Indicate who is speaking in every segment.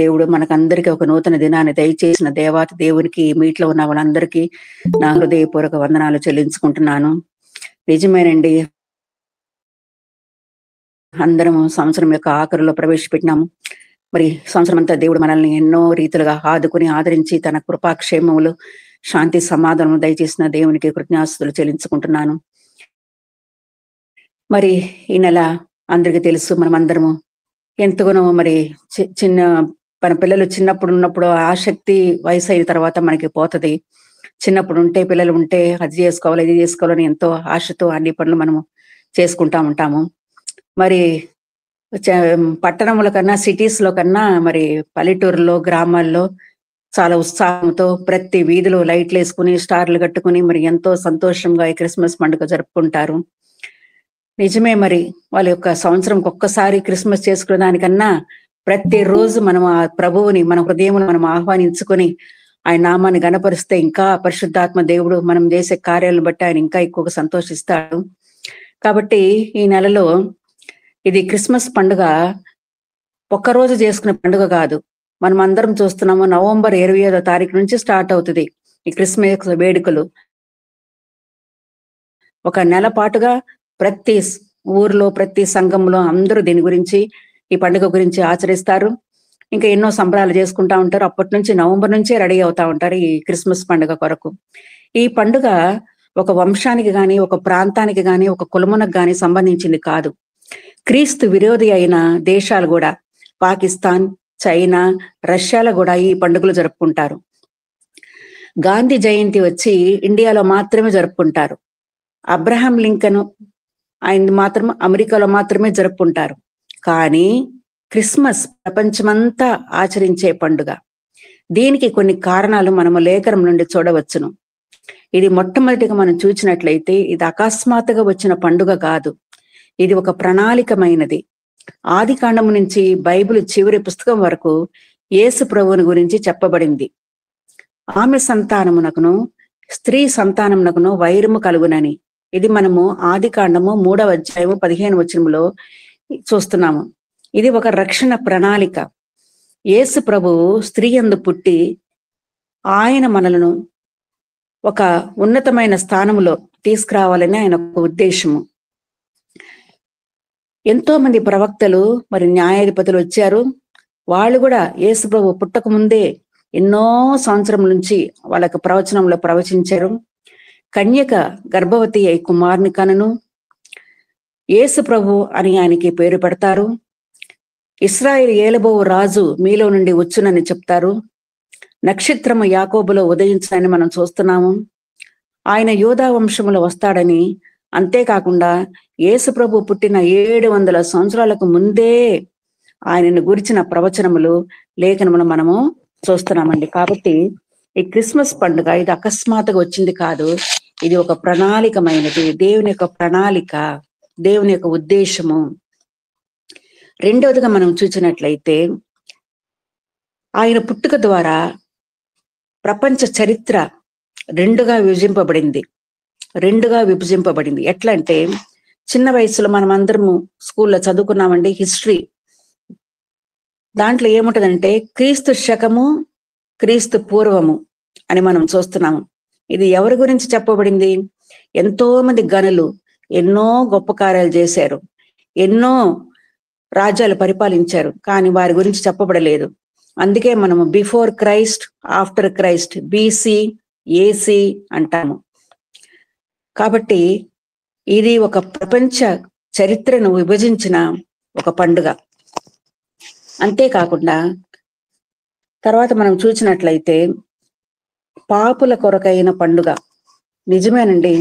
Speaker 1: దేవుడు మనకందరికీ ఒక నూతన దినాన్ని దయచేసిన దేవాతి దేవునికి, మీట్లో ఉన్న వాళ్ళందరికీ నా హృదయపూర్వక వందనాలు చెల్లించుకుంటున్నాను. నిజమేనండి, అందరము సంవత్సరం యొక్క ఆఖరిలో ప్రవేశపెట్టినాము. మరి సంవత్సరం అంతా దేవుడు మనల్ని ఎన్నో రీతిలుగా ఆదుకుని ఆదరించి తన కృపాక్షేమములు, శాంతి సమాధానం దయచేసిన దేవునికి కృతజ్ఞాస్తులు చెల్లించుకుంటున్నాను. మరి ఈ నెల అందరికీ తెలుసు, మనమందరము ఎంతగానో మరి చిన్న మన పిల్లలు చిన్నప్పుడు ఉన్నప్పుడు ఆసక్తి వయసు అయిన తర్వాత మనకి పోతుంది. చిన్నప్పుడు ఉంటే పిల్లలు ఉంటే అది చేసుకోవాలి ఇది చేసుకోవాలని ఎంతో ఆశతో అన్ని పనులు మనము చేసుకుంటా ఉంటాము. మరి పట్టణముల కన్నా సిటీస్ లో కన్నా మరి పల్లెటూరులో గ్రామాల్లో చాలా ఉత్సాహంతో ప్రతి వీధిలో లైట్లు వేసుకుని స్టార్లు కట్టుకుని మరి ఎంతో సంతోషంగా ఈ క్రిస్మస్ పండుగ జరుపుకుంటారు. నిజమే, మరి వాళ్ళ యొక్క సంవత్సరంకి ఒక్కసారి క్రిస్మస్ చేసుకునే దానికన్నా ప్రతిరోజు మనం ఆ ప్రభువుని మన హృదయమును మనం ఆహ్వానించుకొని ఆయన నామాన్ని గణపరిస్తే ఇంకా పరిశుద్ధాత్మ దేవుడు మనం చేసే కార్యాలను బట్టి ఆయన ఇంకా ఎక్కువగా సంతోషిస్తాడు. కాబట్టి ఈ నెలలో ఇది క్రిస్మస్ పండుగ ఒక్కరోజు చేసుకునే పండుగ కాదు. మనం అందరం చూస్తున్నాము, నవంబర్ 25వ తారీఖు నుంచి స్టార్ట్ అవుతుంది ఈ క్రిస్మస్ వేడుకలు. ఒక నెల పాటుగా ప్రతి ఊర్లో ప్రతి సంఘంలో అందరూ దీని గురించి, ఈ పండుగ గురించి ఆచరిస్తారు. ఇంకా ఎన్నో సంబరాలు చేసుకుంటా ఉంటారు. అప్పటి నుంచి నవంబర్ నుంచే రెడీ అవుతా ఉంటారు ఈ క్రిస్మస్ పండుగ కొరకు. ఈ పండుగ ఒక వంశానికి గాని, ఒక ప్రాంతానికి గాని, ఒక కులమునకు గాని సంబంధించింది కాదు. క్రీస్తు విరోధి అయిన దేశాలు కూడా, పాకిస్తాన్, చైనా, రష్యాలో కూడా ఈ పండుగలు జరుపుకుంటారు. గాంధీ జయంతి వచ్చి ఇండియాలో మాత్రమే జరుపుకుంటారు. అబ్రహాం లింకన్ ఆయన మాత్రం అమెరికాలో మాత్రమే జరుపుకుంటారు. కానీ క్రిస్మస్ ప్రపంచమంతా ఆచరించే పండుగ. దీనికి కొన్ని కారణాలు మనము లేఖనం నుండి చూడవచ్చును. ఇది మొట్టమొదటిగా మనం చూసినట్లయితే ఇది అకస్మాత్తుగా వచ్చిన పండుగ కాదు. ఇది ఒక ప్రణాళికమైనది. ఆది కాండము నుంచి బైబిల్ చివరి పుస్తకం వరకు యేసు ప్రభువుని గురించి చెప్పబడింది. ఆమె సంతానమునకును స్త్రీ సంతానమునకును వైరము కలుగునని. ఇది మనము ఆది కాండము 3వ అధ్యాయము 15వ వచనములో చూస్తున్నాము. ఇది ఒక రక్షణ ప్రణాళిక. యేసు ప్రభువు స్త్రీ యందు పుట్టి ఆయన మనలను ఒక ఉన్నతమైన స్థానములో తీసుకురావాలని ఆయన ఒక ఉద్దేశము. ఎంతో మంది ప్రవక్తలు మరి న్యాయాధిపతులు వచ్చారు. వాళ్ళు కూడా యేసు ప్రభు పుట్టక ముందే ఎన్నో సంవత్సరం నుంచి వాళ్ళకి ప్రవచనంలో ప్రవచించారు. కన్యక గర్భవతి అయి కుమారుని కనును, యేసు ప్రభు అని ఆయనకి పేరు పెడతారు. ఇశ్రాయేలు ఏలబోవు రాజు మీలో నుండి వచ్చునని చెప్తారు. నక్షత్రము యాకోబులో ఉదయించని మనం చూస్తున్నాము. ఆయన యూదా వంశములో వస్తాడని, అంతేకాకుండా యేసు ప్రభు పుట్టిన 700 సంవత్సరాలకు ముందే ఆయనను గురించిన ప్రవచనములు లేఖనములు మనము చూస్తున్నామండి. కాబట్టి ఈ క్రిస్మస్ పండుగ ఇది అకస్మాత్తుగా వచ్చింది కాదు. ఇది ఒక ప్రణాళికమైనది. దేవుని యొక్క ప్రణాళిక, దేవుని యొక్క ఉద్దేశము. రెండవదిగా మనం చూసినట్లయితే ఆయన పుట్టుక ద్వారా ప్రపంచ చరిత్ర రెండుగా విభజింపబడింది. ఎట్లా అంటే, చిన్న వయసులో మనం అందరము స్కూల్లో చదువుకున్నామండి హిస్టరీ. దాంట్లో ఏముంటదంటే క్రీస్తు శకము, క్రీస్తు పూర్వము అని మనం చూస్తున్నాము. ఇది ఎవరి గురించి చెప్పబడింది? ఎంతో మంది గనులు ఎన్నో గొప్ప కార్యాలు చేశారు, ఎన్నో రాజ్యాలు పరిపాలించారు, కానీ వారి గురించి చెప్పబడలేదు. అందుకే మనము before Christ, after Christ, BC, AC అంటాము. కాబట్టి ఇది ఒక ప్రపంచ చరిత్రను విభజించిన ఒక పండుగ. అంతేకాకుండా తర్వాత మనం చూసినట్లయితే పాపుల కొరకైన పండుగ. నిజమేనండి,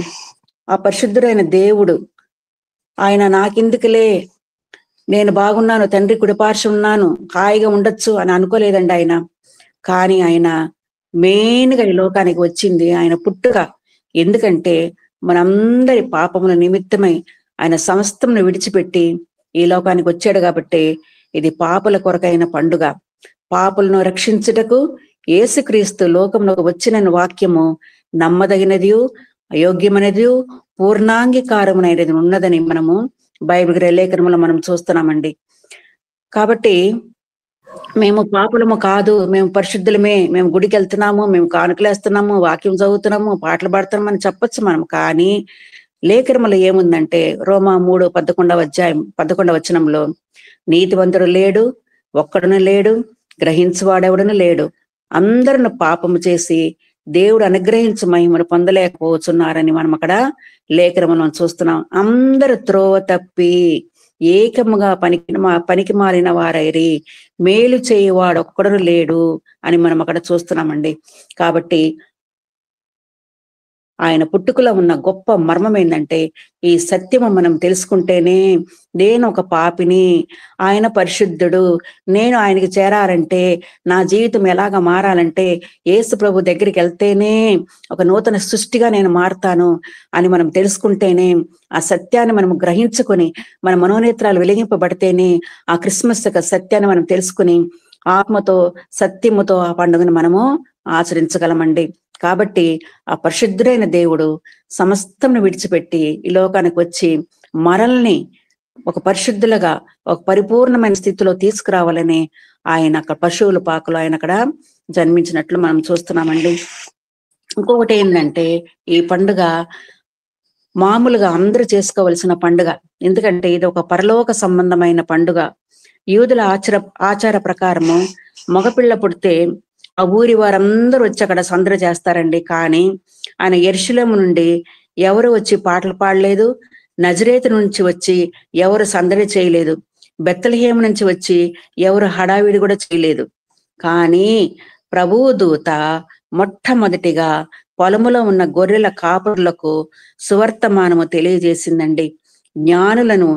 Speaker 1: ఆ పరిశుద్ధుడైన దేవుడు ఆయన నాకెందుకులే, నేను బాగున్నాను, తండ్రి కుడిపార్శ్వం ఉన్నాను, హాయిగా ఉండొచ్చు అని అనుకోలేదండి ఆయన. కానీ ఆయన మెయిన్గా ఈ లోకానికి వచ్చింది ఆయన పుట్టుక. ఎందుకంటే మనందరి పాపముల నిమిత్తమై ఆయన సమస్తమును విడిచిపెట్టి ఈ లోకానికి వచ్చాడు. కాబట్టి ఇది పాపుల కొరకైన పండుగ. పాపులను రక్షించుటకు యేసుక్రీస్తు లోకంలోకి వచ్చిన వాక్యము నమ్మదగినది, అయోగ్యమైనది, పూర్ణాంగీకారమునైనది ఉన్నదని మనము బైబిల్ లేఖనములో మనం చూస్తున్నామండి. కాబట్టి మేము పాపులము కాదు, మేము పరిశుద్ధులమే, మేము గుడికి వెళ్తున్నాము, మేము కానుకలేస్తున్నాము, వాక్యం చదువుతున్నాము, పాటలు పాడుతున్నాము అని చెప్పొచ్చు మనం. కానీ లేఖనములో ఏముందంటే రోమా 3:11 11 నీతివంతుడు లేడు, ఒక్కడును లేడు, గ్రహించువాడెవడును లేడు, అందరిని పాపము చేసి దేవుడు అనుగ్రహించు మహిమను పొందలేకపోతున్నారని మనం అక్కడ లేఖనములు మనం చూస్తున్నాం. అందరు త్రోవ తప్పి ఏకముగా పనికి మాలిన వారైరి, మేలు చేయువాడు ఒక్కడు లేడు అని మనం అక్కడ చూస్తున్నామండి. కాబట్టి ఆయన పుట్టుకలో ఉన్న గొప్ప మర్మం ఏంటంటే, ఈ సత్యము మనం తెలుసుకుంటేనే నేను ఒక పాపిని, ఆయన పరిశుద్ధుడు, నేను ఆయనకి చేరాలంటే, నా జీవితం ఎలాగ మారాలంటే యేసు ప్రభు దగ్గరికి వెళ్తేనే ఒక నూతన సృష్టిగా నేను మారుతాను అని మనం తెలుసుకుంటేనే, ఆ సత్యాన్ని మనం గ్రహించుకొని మన మనోనేత్రాలు వెలిగింపబడితేనే ఆ క్రిస్మస్ యొక్క సత్యాన్ని మనం తెలుసుకుని ఆత్మతో సత్యముతో ఆ పండుగను మనము ఆచరించగలమండి. కాబట్టి ఆ పరిశుద్ధుడైన దేవుడు సమస్తమును విడిచిపెట్టి ఈ లోకానికి వచ్చి మనల్ని ఒక పరిశుద్ధులుగా, ఒక పరిపూర్ణమైన స్థితిలో తీసుకురావాలని ఆయన అక్కడ పశువుల పాకలో ఆయన అక్కడ జన్మించినట్లు మనం చూస్తున్నామండి. ఇంకొకటి ఏంటంటే, ఈ పండుగ మామూలుగా అందరూ చేసుకోవలసిన పండుగ. ఎందుకంటే ఇది ఒక పరలోక సంబంధమైన పండుగ. యూదుల ఆచార ప్రకారము మగపిల్ల పుడితే ఆ ఊరి వారందరూ వచ్చి అక్కడ సందడి చేస్తారండి. కానీ ఆయన యెరూషలేము నుండి ఎవరు వచ్చి పాటలు పాడలేదు, నజరేతు నుంచి వచ్చి ఎవరు సందడి చేయలేదు, బెత్లెహేము నుంచి వచ్చి ఎవరు హడావిడి కూడా చేయలేదు. కానీ ప్రభువు దూత మొట్టమొదటిగా పొలములో ఉన్న గొర్రెల కాపరులకు సువర్తమానము తెలియజేసిందండి. జ్ఞానులు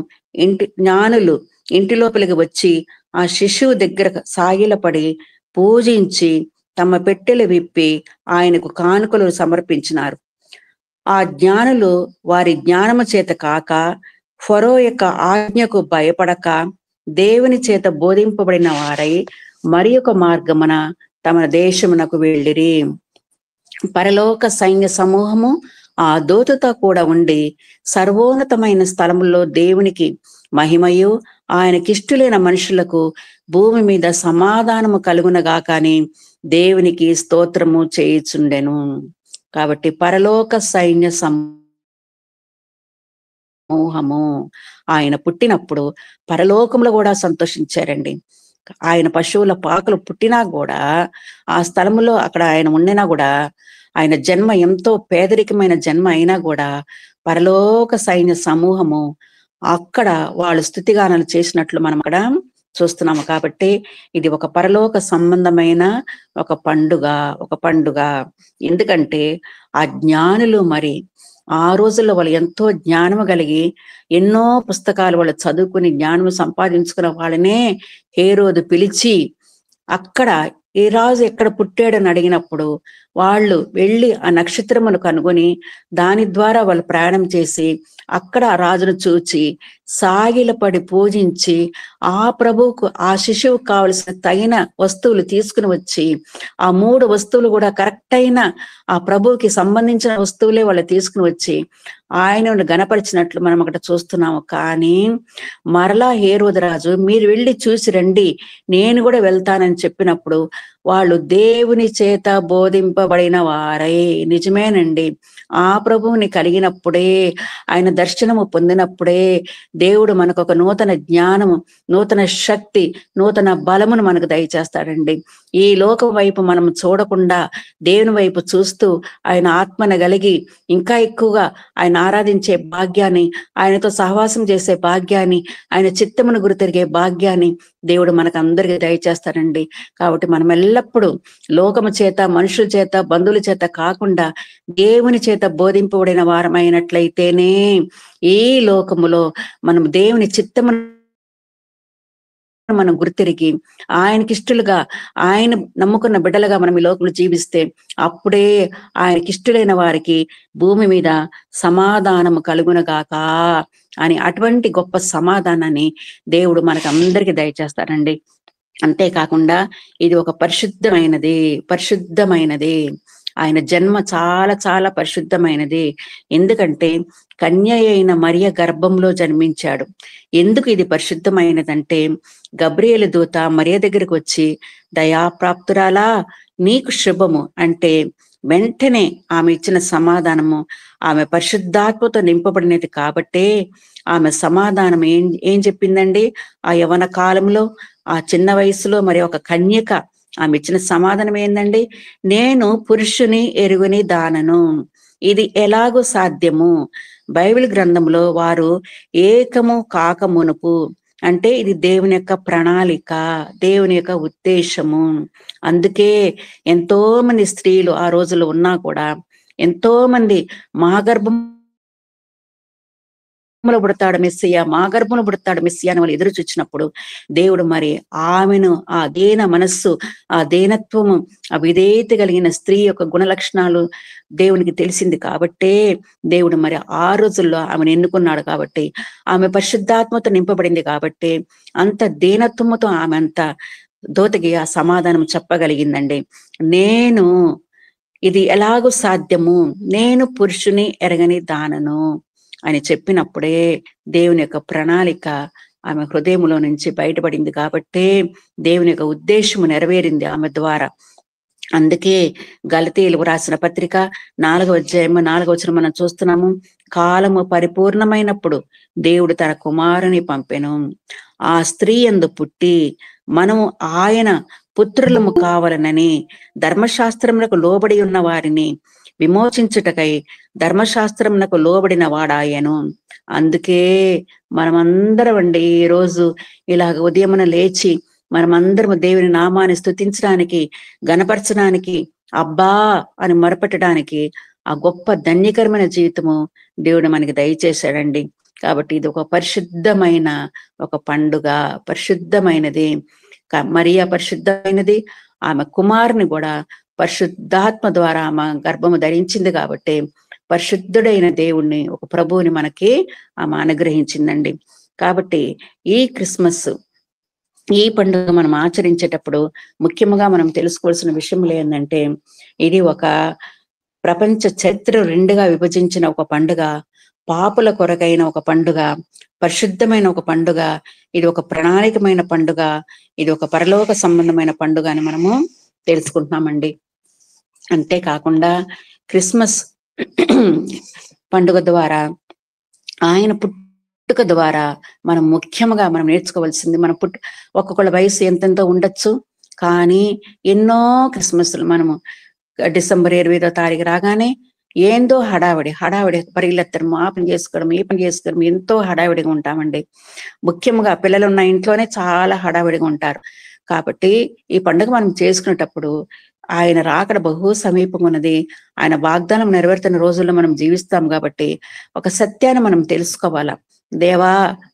Speaker 1: ఇంటి లోపలికి వచ్చి ఆ శిశువు దగ్గర సాగిలపడి పూజించి తమ పెట్టెలు విప్పి ఆయనకు కానుకలు సమర్పించినారు. ఆ జ్ఞానులు వారి జ్ఞానము చేత కాక, ఫరో యొక్క ఆజ్ఞకు భయపడక, దేవుని చేత బోధింపబడిన వారై మరి ఒక మార్గమున తమ దేశమునకు వెళ్ళిరి. పరలోక సైన్య సమూహము ఆ దూతతో కూడా ఉండి సర్వోన్నతమైన స్థలములో దేవునికి మహిమయు, ఆయనకిష్టులైన మనుషులకు భూమి మీద సమాధానము కలుగునగా కానీ దేవునికి స్తోత్రము చేయుచుండెను. కాబట్టి పరలోక సైన్య సమూహము ఆయన పుట్టినప్పుడు పరలోకంలో కూడా సంతోషించారండి. ఆయన పశువుల పాకలు పుట్టినా కూడా, ఆ స్థలములో అక్కడ ఆయన ఉండినా కూడా, ఆయన జన్మ ఎంతో పేదరికమైన జన్మ అయినా కూడా పరలోక సైన్య సమూహము అక్కడ వాళ్ళు స్తుతిగానాలు చేసినట్లు మనం అక్కడ చూస్తున్నాము. కాబట్టి ఇది ఒక పరలోక సంబంధమైన ఒక పండుగ. ఎందుకంటే ఆ జ్ఞానులు మరి ఆ రోజుల్లో వాళ్ళు ఎంతో జ్ఞానము కలిగి ఎన్నో పుస్తకాలు వాళ్ళు చదువుకుని జ్ఞానము సంపాదించుకున్న వాళ్ళనే హేరోదు పిలిచి అక్కడ ఏ రాజు ఎక్కడ పుట్టాడని అడిగినప్పుడు వాళ్ళు వెళ్ళి ఆ నక్షత్రమును కనుగొని దాని ద్వారా వాళ్ళు ప్రయాణం చేసి అక్కడ ఆ రాజును చూచి సాగిలపడి పూజించి ఆ ప్రభువుకు ఆ శిశువుకు కావలసిన తగిన వస్తువులు తీసుకుని వచ్చి ఆ 3 వస్తువులు కూడా కరెక్ట్ అయిన ఆ ప్రభువుకి సంబంధించిన వస్తువులే వాళ్ళు తీసుకుని వచ్చి ఆయనను గణపరిచినట్లు మనం అక్కడ చూస్తున్నాము. కానీ మరలా హేరోదు రాజు మీరు వెళ్ళి చూసి రండి, నేను కూడా వెళ్తానని చెప్పినప్పుడు వాళ్ళు దేవుని చేత బోధింపబడిన వారై, నిజమేనండి, ఆ ప్రభువుని కలిగినప్పుడే, ఆయన దర్శనము పొందినప్పుడే దేవుడు మనకు ఒక నూతన జ్ఞానము, నూతన శక్తి, నూతన బలమును మనకు దయచేస్తాడండి. ఈ లోకం వైపు మనం చూడకుండా దేవుని వైపు చూస్తూ ఆయన ఆత్మను కలిగి ఇంకా ఎక్కువగా ఆయన ఆరాధించే భాగ్యాన్ని, ఆయనతో సహవాసం చేసే భాగ్యాన్ని, ఆయన చిత్తమును గురితిరిగే భాగ్యాన్ని దేవుడు మనకు అందరికీ దయచేస్తాడండి. కాబట్టి మనం ఎల్లప్పుడూ లోకము చేత, మనుషుల చేత, బంధువుల చేత కాకుండా దేవుని చేత బోధింపబడిన వారమైనట్లయితేనే ఈ లోకములో మనం దేవుని చిత్తమును మనం గుర్తిరిగి ఆయనకిష్టులుగా, ఆయన నమ్ముకున్న బిడ్డలుగా మనం ఈ లోకంలో జీవిస్తే అప్పుడే ఆయనకిష్టులైన వారికి భూమి మీద సమాధానము కలుగునగాక అని అటువంటి గొప్ప సమాధానాన్ని దేవుడు మనకు అందరికీ దయచేస్తారండి. అంతేకాకుండా ఇది ఒక పరిశుద్ధమైనది. ఆయన జన్మ చాలా చాలా పరిశుద్ధమైనది. ఎందుకంటే కన్య అయిన మరియ గర్భంలో జన్మించాడు. ఎందుకు ఇది పరిశుద్ధమైనదంటే, గబ్రియేలు దూత మరియ దగ్గరికి వచ్చి, దయాప్రాప్తురాలా నీకు శుభము అంటే వెంటనే ఆమె ఇచ్చిన సమాధానము, ఆమె పరిశుద్ధాత్మతో నింపబడినది కాబట్టే ఆమె సమాధానం ఏం చెప్పిందండి? ఆ యవన కాలంలో, ఆ చిన్న వయసులో మరి ఒక కన్యక ఆమె ఇచ్చిన సమాధానం ఏందండి? నేను పురుషుని ఎరుగని దానను, ఇది ఎలాగూ సాధ్యము? బైబిల్ గ్రంథంలో వారు ఏకము కాకమునుపు అంటే ఇది దేవుని యొక్క ప్రణాళిక, దేవుని యొక్క ఉద్దేశము. అందుకే ఎంతో మంది స్త్రీలు ఆ రోజుల్లో ఉన్నా కూడా, ఎంతో మంది మా గర్భంలో పుడతాడు మెస్సియా, మా గర్భంలో పుడతాడు మెస్సియా అని వాళ్ళు ఎదురు చూచినప్పుడు, దేవుడు మరి ఆమెను ఆ దీన మనస్సు, ఆ దీనత్వము, ఆ విధేయత కలిగిన స్త్రీ యొక్క గుణ లక్షణాలు దేవునికి తెలిసింది కాబట్టే దేవుడు మరి ఆ రోజుల్లో ఆమెను ఎన్నుకున్నాడు. కాబట్టి ఆమె పరిశుద్ధాత్మతో నింపబడింది కాబట్టి అంత దీనత్వముతో ఆమె అంత దూతకి ఆ సమాధానం చెప్పగలిగిందండి. నేను ఇది ఎలాగూ సాధ్యము, నేను పురుషుని ఎరగని దానను అని చెప్పినప్పుడే దేవుని యొక్క ప్రణాళిక ఆమె హృదయంలో నుంచి బయటపడింది కాబట్టే దేవుని యొక్క ఉద్దేశము నెరవేరింది ఆమె ద్వారా. అందుకే గలతీయులకు రాసిన పత్రిక 4వ అధ్యాయం 4వ వచనం మనం చూస్తున్నాము. కాలము పరిపూర్ణమైనప్పుడు దేవుడు తన కుమారుని పంపెను, ఆ స్త్రీ యందు పుట్టి మనము ఆయన పుత్రులము కావాలనని ధర్మశాస్త్రములకు లోబడి ఉన్న వారిని విమోచించుటకై ధర్మశాస్త్రమునకు లోబడిన వాడాయను. అందుకే మనమందరం అండి ఈ రోజు ఇలాగ ఉదయమున లేచి మనమందరము దేవుని నామాన్ని స్తుతించడానికి, గణపరచడానికి, అబ్బా అని మొరపెట్టడానికి ఆ గొప్ప ధన్యకరమైన జీవితము దేవుడు మనకి దయచేశాడండి. కాబట్టి ఇది ఒక పరిశుద్ధమైన ఒక పండుగ, పరిశుద్ధమైనది. మరియ పరిశుద్ధమైనది, ఆమె కుమారుని కూడా పరిశుద్ధాత్మ ద్వారా ఆమె గర్భము ధరించింది కాబట్టి పరిశుద్ధుడైన దేవుణ్ణి, ఒక ప్రభువుని మనకి ఆమె అనుగ్రహించిందండి. కాబట్టి ఈ క్రిస్మస్, ఈ పండుగ మనం ఆచరించేటప్పుడు ముఖ్యంగా మనం తెలుసుకోవాల్సిన విషయములు ఏంటంటే, ఇది ఒక ప్రపంచ చరిత్ర రెండుగా విభజించిన ఒక పండుగ, పాపుల కొరకైన ఒక పండుగ, పరిశుద్ధమైన ఒక పండుగ, ఇది ఒక ప్రణాళికమైన పండుగ, ఇది ఒక పరలోక సంబంధమైన పండుగ అని మనము తెలుసుకుంటున్నామండి. అంతేకాకుండా క్రిస్మస్ పండుగ ద్వారా, ఆయన పుట్టుక ద్వారా మనం ముఖ్యంగా మనం నేర్చుకోవాల్సింది, మన ఒక్కొక్కళ్ళ వయసు ఎంతెంతో ఉండొచ్చు, కానీ ఎన్నో క్రిస్మస్లు మనము డిసెంబర్ 25వ తారీఖు రాగానే ఏందో హడావిడి పరిగెత్తడం, ఆ పని చేసుకోవడం, ఈ పని చేసుకోవడం, ఎంతో హడావిడిగా ఉంటామండి. ముఖ్యంగా పిల్లలు ఉన్న ఇంట్లోనే చాలా హడావిడిగా ఉంటారు. కాబట్టి ఈ పండుగ మనం చేసుకునేటప్పుడు ఆయన రాకడ బహు సమీపం ఉన్నది, ఆయన వాగ్దానం నెరవేరుతున్న రోజుల్లో మనం జీవిస్తాం కాబట్టి ఒక సత్యాన్ని మనం తెలుసుకోవాలా. దేవా,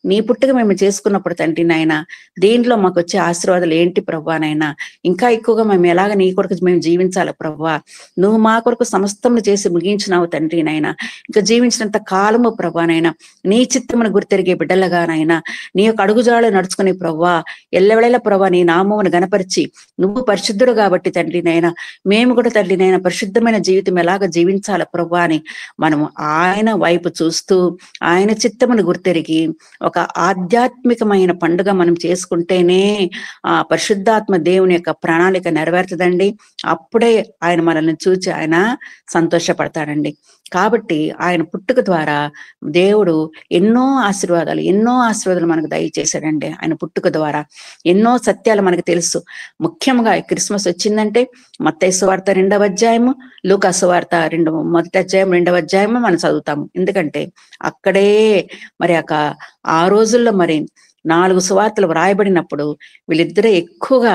Speaker 1: నీ పుట్టుక మేము చేసుకున్నప్పుడు తండ్రి నాయన, దీంట్లో మాకు వచ్చే ఆశీర్వాదాలు ఏంటి ప్రభువానైనా, ఇంకా ఎక్కువగా మేము ఎలాగ నీ కొరకు మేము జీవించాలి ప్రభువా, నువ్వు మా కొరకు సమస్తమును చేసి ముగించినావు తండ్రి నాయన, ఇంకా జీవించినంత కాలము ప్రభువానైనా నీ చిత్తమును గుర్తెరిగే బిడ్డలుగానైనా నీ యొక్క అడుగుజాడలు నడుచుకునే ప్రభువా, ఎల్లవేళలా ప్రభువా నీ నామమును గణపరిచి, నువ్వు పరిశుద్ధుడు కాబట్టి తండ్రి నాయన మేము కూడా తండ్రి నాయన పరిశుద్ధమైన జీవితం ఎలాగ జీవించాలి ప్రభువా అని మనము ఆయన వైపు చూస్తూ ఆయన చిత్తమును గుర్తెరిగి ఒక ఆధ్యాత్మికమైన పండుగ మనం చేసుకుంటేనే ఆ పరిశుద్ధాత్మ దేవుని యొక్క ప్రణాళిక నెరవేరుతుందండి. అప్పుడే ఆయన మనల్ని చూచి ఆయన సంతోషపడతాడండి. కాబట్టి ఆయన పుట్టుక ద్వారా దేవుడు ఎన్నో ఆశీర్వాదాలు మనకు దయచేశాడండి. ఆయన పుట్టుక ద్వారా ఎన్నో సత్యాలు మనకు తెలుసు. ముఖ్యంగా క్రిస్మస్ వచ్చిందంటే మత్తయి సువార్త 2వ అధ్యాయము, లూకా సువార్త 1వ అధ్యాయం 2వ అధ్యాయము మనం చదువుతాము. ఎందుకంటే అక్కడే మరి ఆ రోజుల్లో మరి 4 సువార్తలు వ్రాయబడినప్పుడు వీళ్ళిద్దరే ఎక్కువగా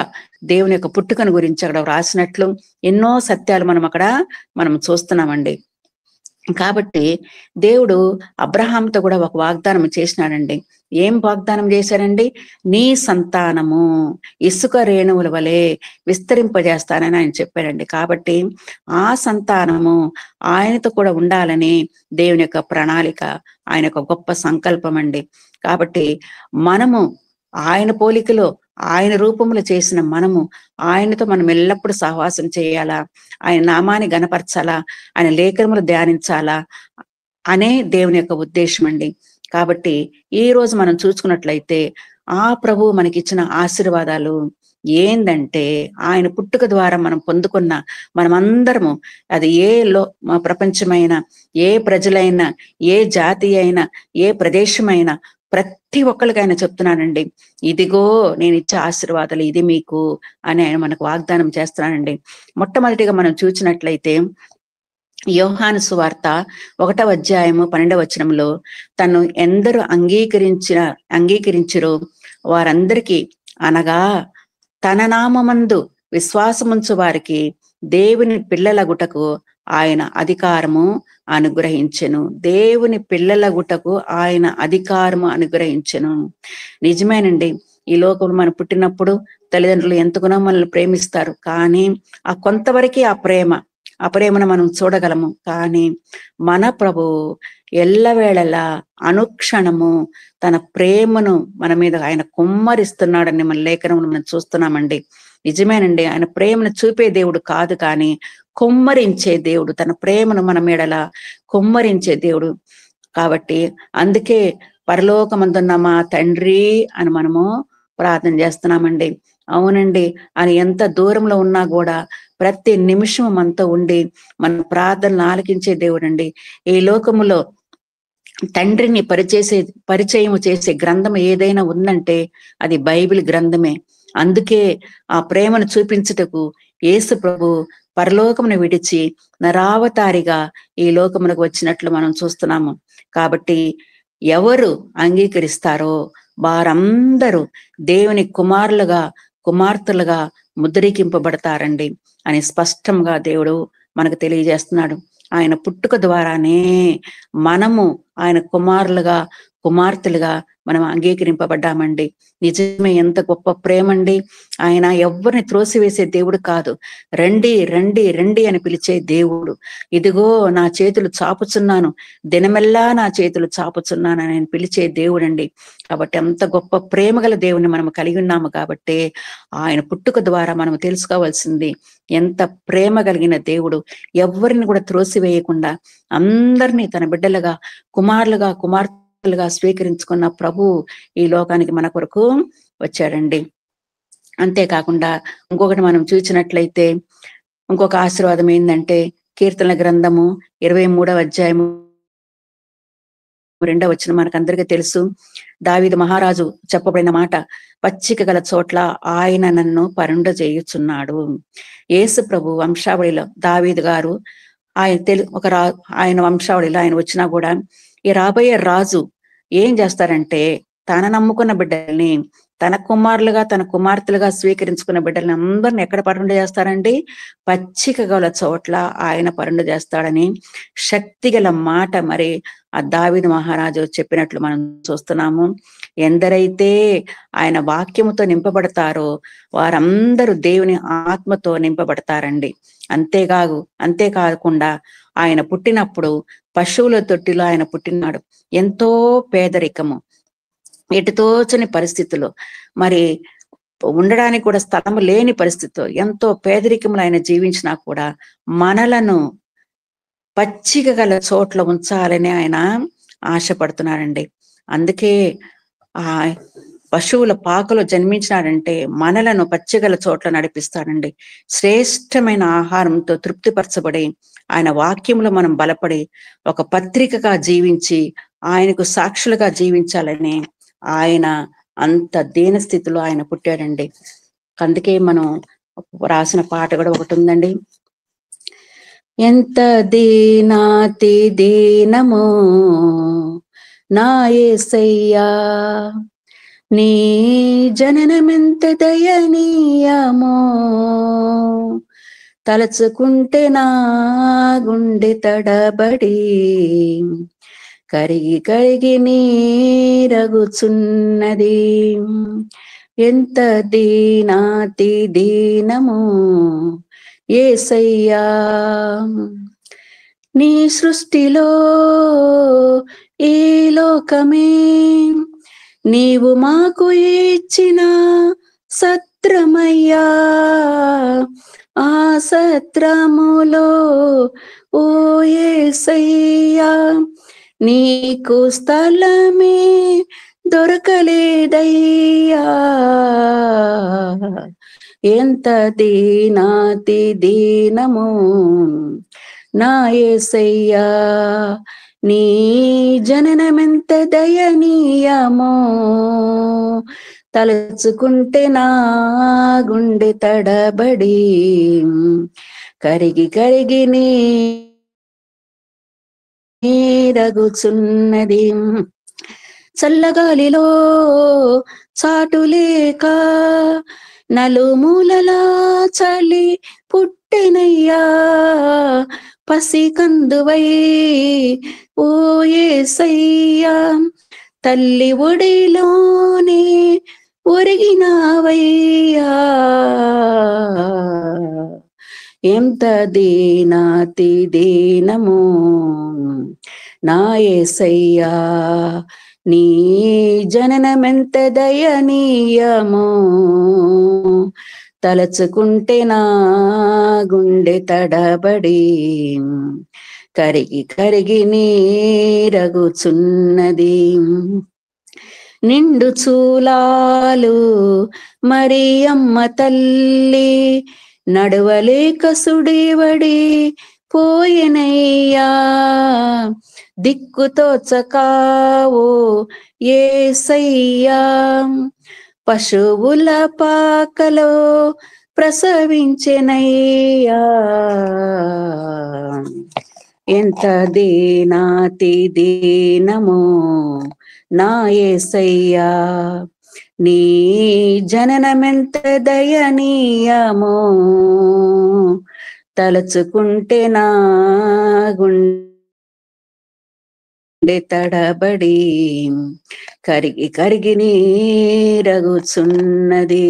Speaker 1: దేవుని యొక్క పుట్టుకను గురించి అక్కడ వ్రాసినట్లు ఎన్నో సత్యాలు మనం చూస్తున్నామండి. కాబట్టి దేవుడు అబ్రహాంతో కూడా ఒక వాగ్దానం చేసినాడండి. ఏం వాగ్దానం చేశారండి? నీ సంతానము ఇసుక రేణువుల వలె విస్తరింపజేస్తానని ఆయన చెప్పాడండి. కాబట్టి ఆ సంతానము ఆయనతో కూడా ఉండాలని దేవుని యొక్క ప్రణాళిక, ఆయన యొక్క గొప్ప సంకల్పం అండి. కాబట్టి మనము ఆయన పోలికలో ఆయన రూపంలో చేసిన మనము ఆయనతో మనం ఎల్లప్పుడూ సహవాసం చేయాలా, ఆయన నామాన్ని గణపరచాలా, ఆయన లేఖనములు ధ్యానించాలా అనే దేవుని యొక్క ఉద్దేశం అండి. కాబట్టి ఈ రోజు మనం చూసుకున్నట్లయితే ఆ ప్రభువు మనకిచ్చిన ఆశీర్వాదాలు ఏందంటే, ఆయన పుట్టుక ద్వారా మనం పొందుకున్న మనమందరము, అది ప్రపంచమైనా, ఏ ప్రజలైనా, ఏ జాతి అయినా, ఏ ప్రదేశమైనా, ప్రతి ఒక్కరికి ఆయన చెప్తున్నానండి, ఇదిగో నేను ఇచ్చే ఆశీర్వాదాలు ఇది మీకు అని ఆయన మనకు వాగ్దానం చేస్తున్నానండి. మొట్టమొదటిగా మనం చూసినట్లయితే యోహాను సువార్త 1వ అధ్యాయము 12వ వచనంలో, తను ఎందరు అంగీకరించిరో వారందరికీ, అనగా తన నామమందు విశ్వాసముంచు వారికి దేవుని పిల్లలగుటకు ఆయన అధికారము అనుగ్రహించెను. దేవుని పిల్లలగుటకు ఆయన అధికారము అనుగ్రహించెను. నిజమేనండి, ఈ లోకంలో మనం పుట్టినప్పుడు తల్లిదండ్రులు ఎంతగానో మనల్ని ప్రేమిస్తారు, కానీ ఆ కొంతవరకే ఆ ప్రేమను మనం చూడగలము. కానీ మన ప్రభు ఎల్లవేళలా అనుక్షణము తన ప్రేమను మన మీద ఆయన కుమ్మరిస్తున్నాడని మన లేఖనంలో మనం చూస్తున్నామండి. నిజమేనండి, ఆయన ప్రేమను చూపే దేవుడు కాదు, కానీ కుమ్మరించే దేవుడు, తన ప్రేమను మన మీడల కుమ్మరించే దేవుడు. కాబట్టి అందుకే పరలోకమందున్న మా తండ్రి అని మనము ప్రార్థన చేస్తున్నామండి. అవునండి, ఆయన ఎంత దూరంలో ఉన్నా కూడా ప్రతి నిమిషం మనతో ఉండి మన ప్రార్థనలు ఆలకించే దేవుడండి. ఈ లోకములో తండ్రిని పరిచయం చేసే గ్రంథం ఏదైనా ఉందంటే అది బైబిల్ గ్రంథమే. అందుకే ఆ ప్రేమను చూపించుటకు యేసు ప్రభు పరలోకమును విడిచి నరావతారిగా ఈ లోకమునకు వచ్చినట్లు మనం చూస్తున్నాము. కాబట్టి ఎవరు అంగీకరిస్తారో వారందరూ దేవుని కుమార్తెలుగా ముద్రీకింపబడతారండి అని స్పష్టంగా దేవుడు మనకు తెలియజేస్తున్నాడు. ఆయన పుట్టుక ద్వారానే మనము ఆయన కుమార్తెలుగా మనం అంగీకరింపబడ్డామండి. నిజమే, ఎంత గొప్ప ప్రేమండి. ఆయన ఎవరిని త్రోసివేసే దేవుడు కాదు, రండి రండి రండి అని పిలిచే దేవుడు. ఇదిగో నా చేతులు చాపుచున్నాను, దినమెల్లా నా చేతులు చాపుచున్నాను అని పిలిచే దేవుడండి. కాబట్టి అంత గొప్ప ప్రేమ గల దేవుని మనం కలిగి ఉన్నాము. కాబట్టి ఆయన పుట్టుక ద్వారా మనం తెలుసుకోవాల్సింది, ఎంత ప్రేమ కలిగిన దేవుడు, ఎవరిని కూడా త్రోసివేయకుండా అందరినీ తన బిడ్డలుగా, కుమార్తెలుగా స్వీకరించుకున్న ప్రభు ఈ లోకానికి మన కొరకు వచ్చాడండి. అంతేకాకుండా ఇంకొకటి మనం చూసినట్లయితే ఇంకొక ఆశీర్వాదం ఏంటంటే, కీర్తనల గ్రంథము 23వ అధ్యాయము 2వ వచనం మనకందరికీ తెలుసు. దావీదు మహారాజు చెప్పబడిన మాట, పచ్చిక గల చోట్ల ఆయన నన్ను పరుండజేయుచున్నాడు. యేసు ప్రభు వంశావళిలో దావీదు గారు ఆయన వంశావళిలో ఆయన వచ్చినా కూడా ఈ రాబోయే రాజు ఏం చేస్తారంటే, తన నమ్ముకున్న బిడ్డల్ని, తన కుమార్తెలుగా స్వీకరించుకున్న బిడ్డల్ని అందరిని ఎక్కడ పరుండ చేస్తారండి? పచ్చిక గల చోట్ల ఆయన పరుండ చేస్తాడని శక్తిగల మాట మరి ఆ దావీదు మహారాజు చెప్పినట్లు మనం చూస్తున్నాము. ఎందరైతే ఆయన వాక్యముతో నింపబడతారో వారందరూ దేవుని ఆత్మతో నింపబడతారండి. అంతేకాకుండా ఆయన పుట్టినప్పుడు పశువుల తొట్టిలో ఆయన పుట్టినాడు. ఎంతో పేదరికము, ఎటుతోచని పరిస్థితులు, మరి ఉండడానికి కూడా స్థలము లేని పరిస్థితిలో ఎంతో పేదరికములు ఆయన జీవించినా కూడా మనలను పచ్చిక గల చోట్ల ఉంచాలని ఆయన ఆశపడుతున్నాడండి. అందుకే ఆ పశువుల పాకలో జన్మించినాడంటే మనలను పచ్చిగల చోట్ల నడిపిస్తాడండి. శ్రేష్టమైన ఆహారంతో తృప్తిపరచబడి ఆయన వాక్యంలో మనం బలపడి ఒక పత్రికగా జీవించి ఆయనకు సాక్షులుగా జీవించాలని ఆయన అంత దీన స్థితిలో ఆయన పుట్టాడండి. అందుకే మనం రాసిన పాట కూడా ఒకటి ఉందండి, ఎంత దీనాతి దీనమో నా యేసయ్యా, నీ జననమెంత దయనీయమో, తలచుకుంటే నా గుండె తడబడి కరిగి కరిగి నీరగుచున్నది. ఎంత దీనాతి దీనమో యేసయ్యా, నీ సృష్టిలో ఈ లోకమే నీవు మాకు ఇచ్చిన సత్రమయ్యా, ఆ సత్రములో ఓ యేసయ్యా నీకు స్థలమే దొరకలేదయ్యా. ఎంత దీనాతి దీనము నా యేసయ్యా, నీ జననమెంత దయనీయమో, తలుచుకుంటే నా గుండె తడబడి కరిగి కరిగి నీరగుచున్నది. చల్లగాలిలో చాటులేక నలుమూలలా చలి పుట్టెనయ్యా, పసికందువై ఓ యేసయ్యా తల్లి ఒడిలోనే ఒరిగినావయ్యా. ఎంత దీనాతి దీనము నా యేసయ్యా, నీ జననమెంత దయనీయమో, తలచుకుంటే నా గుండె తడబడి కరిగి కరిగి నీరగుచున్నది. నిండు చూలాలు మరియమ్మ తల్లి నడవలేక సుడివడి పోయెనయ్యా, దిక్కుతోచకావో యేసయ్యా పశువుల పాకలో ప్రసవించెనయ్యా. ఎంత దీనాతి దీనమో నా యేసయ్యా, నీ జననమెంత దయనీయమో, తలుచుకుంటే నా గుండె తడబడి కరిగి కరిగి నీరగుచున్నది.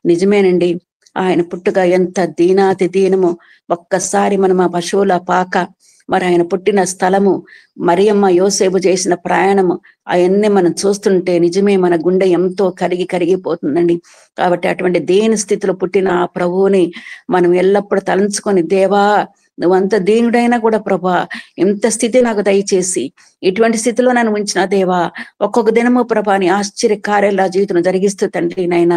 Speaker 1: నిజమేనండి, ఆయన పుట్టుక ఎంత దీనాతి దీనమో. ఒక్కసారి మనం ఆ పశువుల పాక, మరి ఆయన పుట్టిన స్థలము, మరియమ్మ యోసేపు చేసిన ప్రయాణము, అవన్నీ మనం చూస్తుంటే నిజమే మన గుండె ఎంతో కరిగి కరిగిపోతుందండి. కాబట్టి అటువంటి దేని స్థితిలో పుట్టిన ఆ ప్రభువుని మనం ఎల్లప్పుడూ తలంచుకొని, దేవా నువ్వంత దీనుడైనా కూడా ప్రభా ఎంత స్థితి నాకు దయచేసి ఇటువంటి స్థితిలో నన్ను ఉంచిన దేవా, ఒక్కొక్క దినము ప్రభా నీ ఆశ్చర్య కార్యాల జీవితం జరిగిస్తూ తండ్రి నాయన,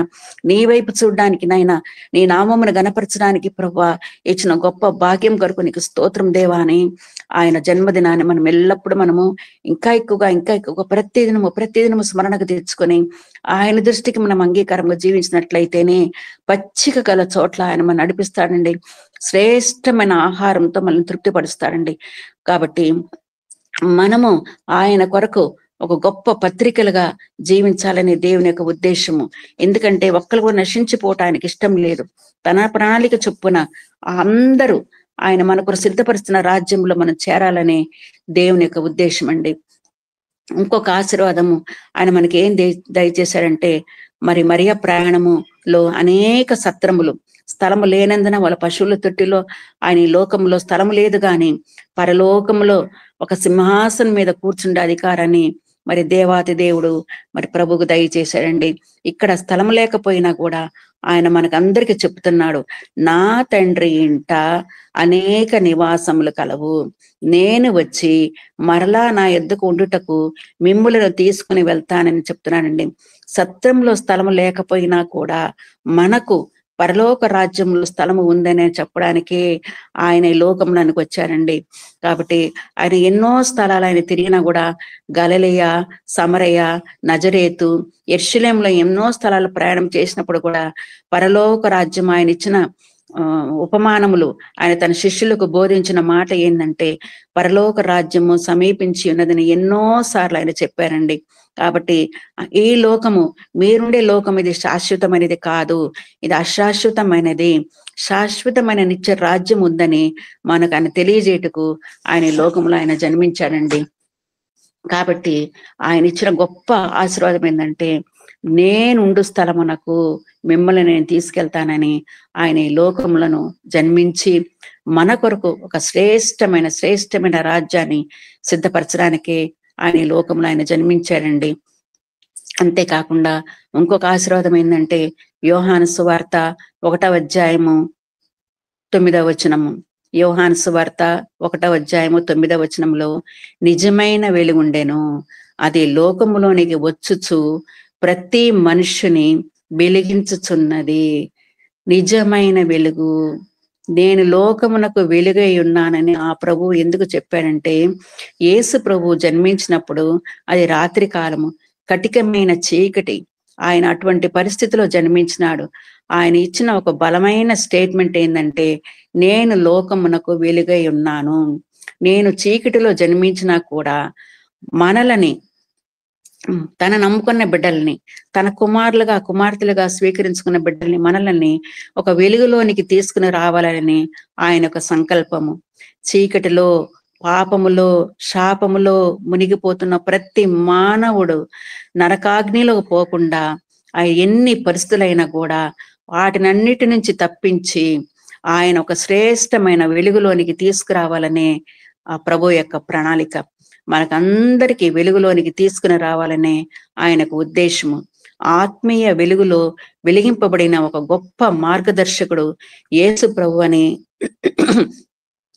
Speaker 1: నీ వైపు చూడడానికి నాయన, నీ నామమును గణపరచడానికి ప్రభా ఇచ్చిన గొప్ప భాగ్యం కొరకు నీకు స్తోత్రం దేవా అని ఆయన జన్మదినాన్ని మనం ఎల్లప్పుడూ మనము ఇంకా ఎక్కువగా ప్రతిదినము స్మరణకు తెచ్చుకొని ఆయన దృష్టికి మనం అంగీకారంగా జీవించినట్లయితేనే పచ్చిక గల చోట్ల ఆయన మనం నడిపిస్తాడండి. శ్రేష్టమైన ఆహారంతో మనల్ని తృప్తిపరుస్తాడండి. కాబట్టి మనము ఆయన కొరకు ఒక గొప్ప పత్రికలుగా జీవించాలనే దేవుని యొక్క ఉద్దేశము. ఎందుకంటే ఒక్కరు కూడా నశించిపోవటానికి ఇష్టం లేదు. తన ప్రణాళిక చొప్పున అందరూ ఆయన మనకు సిద్ధపరుస్తున్న రాజ్యంలో మనం చేరాలనే దేవుని యొక్క ఉద్దేశం అండి. ఇంకొక ఆశీర్వాదము ఆయన మనకి ఏం దయచేశాడంటే, మరి మరియ ప్రయాణములో అనేక సత్రములు, స్థలము లేనందున వాళ్ళ పశువుల తొట్టిలో ఆయన ఈ లోకంలో స్థలము లేదు, కానీ పరలోకంలో ఒక సింహాసనం మీద కూర్చుండే అధికారాన్ని మరి దేవాతి దేవుడు మరి ప్రభువుకు దయచేశాడండి. ఇక్కడ స్థలం లేకపోయినా కూడా ఆయన మనకందరికి చెప్తున్నాడు, నా తండ్రి ఇంట అనేక నివాసములు కలవు, నేను వచ్చి మరలా నా ఎద్దుకు ఉండుటకు మిమ్ములను తీసుకుని వెళ్తానని చెప్తున్నానండి. సత్రంలో స్థలము లేకపోయినా కూడా మనకు పరలోక రాజ్యంలో స్థలము ఉందని చెప్పడానికి ఆయన ఈ లోకంలోనికి వచ్చారండి. కాబట్టి ఆయన ఎన్నో స్థలాలు ఆయన తిరిగినా కూడా గలిలయ, సమరయ, నజరేతు, యెరూషలేములో ఎన్నో స్థలాలు ప్రయాణం చేసినప్పుడు కూడా పరలోక రాజ్యం ఆయన ఇచ్చిన ఉపమానములు, ఆయన తన శిష్యులకు బోధించిన మాట ఏంటంటే పరలోక రాజ్యము సమీపించి ఉన్నదని ఎన్నో సార్లు ఆయన చెప్పారండి. కాబట్టి ఈ లోకము, మీరుండే లోకం ఇది శాశ్వతమైనది కాదు, ఇది అశాశ్వతమైనది, శాశ్వతమైన నిత్య రాజ్యం ఉందని మనకు ఆయన తెలియజేయటకు ఆయన లోకంలో ఆయన జన్మించాడండి. కాబట్టి ఆయన ఇచ్చిన గొప్ప ఆశీర్వాదం ఏంటంటే, నేనుండు స్థలమునకు మిమ్మల్ని నేను తీసుకెళ్తానని ఆయన ఈ లోకములను జన్మించి మన కొరకు ఒక శ్రేష్టమైన రాజ్యాన్ని సిద్ధపరచడానికి ఆయన ఈ లోకంలో ఆయన జన్మించాడండి. అంతేకాకుండా ఇంకొక ఆశీర్వాదం ఏంటంటే యోహాను సువార్త 1వ అధ్యాయము 9వ వచనము. యోహాను సువార్త 1వ అధ్యాయము 9వ వచనంలో నిజమైన వెలుగుండెను, అది లోకములోనికి వచ్చుచు ప్రతి మనుష్యుని వెలిగించుచున్నది. నిజమైన వెలుగు, నేను లోకమునకు వెలుగై ఉన్నానని ఆ ప్రభు ఎందుకు చెప్పాడంటే, యేసు ప్రభు జన్మించినప్పుడు అది రాత్రి కాలము, కటికమైన చీకటి. ఆయన అటువంటి పరిస్థితిలో జన్మించినాడు. ఆయన ఇచ్చిన ఒక బలమైన స్టేట్మెంట్ ఏంటంటే, నేను లోకమునకు వెలుగై ఉన్నాను. నేను చీకటిలో జన్మించినా కూడా మనలని, తన నమ్ముకున్న బిడ్డల్ని, తన కుమార్తెలుగా స్వీకరించుకున్న బిడ్డల్ని, మనల్ని ఒక వెలుగులోనికి తీసుకుని రావాలని ఆయన ఒక సంకల్పము. చీకటిలో, పాపములో, శాపములో మునిగిపోతున్న ప్రతి మానవుడు నరకాగ్నిలో పోకుండా ఆ ఎన్ని పరిస్థితులైనా కూడా వాటినన్నిటి నుంచి తప్పించి ఆయన ఒక శ్రేష్టమైన వెలుగులోనికి తీసుకురావాలనే ఆ ప్రభు యొక్క ప్రణాళిక. మనకందరికీ వెలుగులోనికి తీసుకుని రావాలనే ఆయనకు ఉద్దేశము. ఆత్మీయ వెలుగులో వెలిగింపబడిన ఒక గొప్ప మార్గదర్శకుడు యేసు ప్రభు అని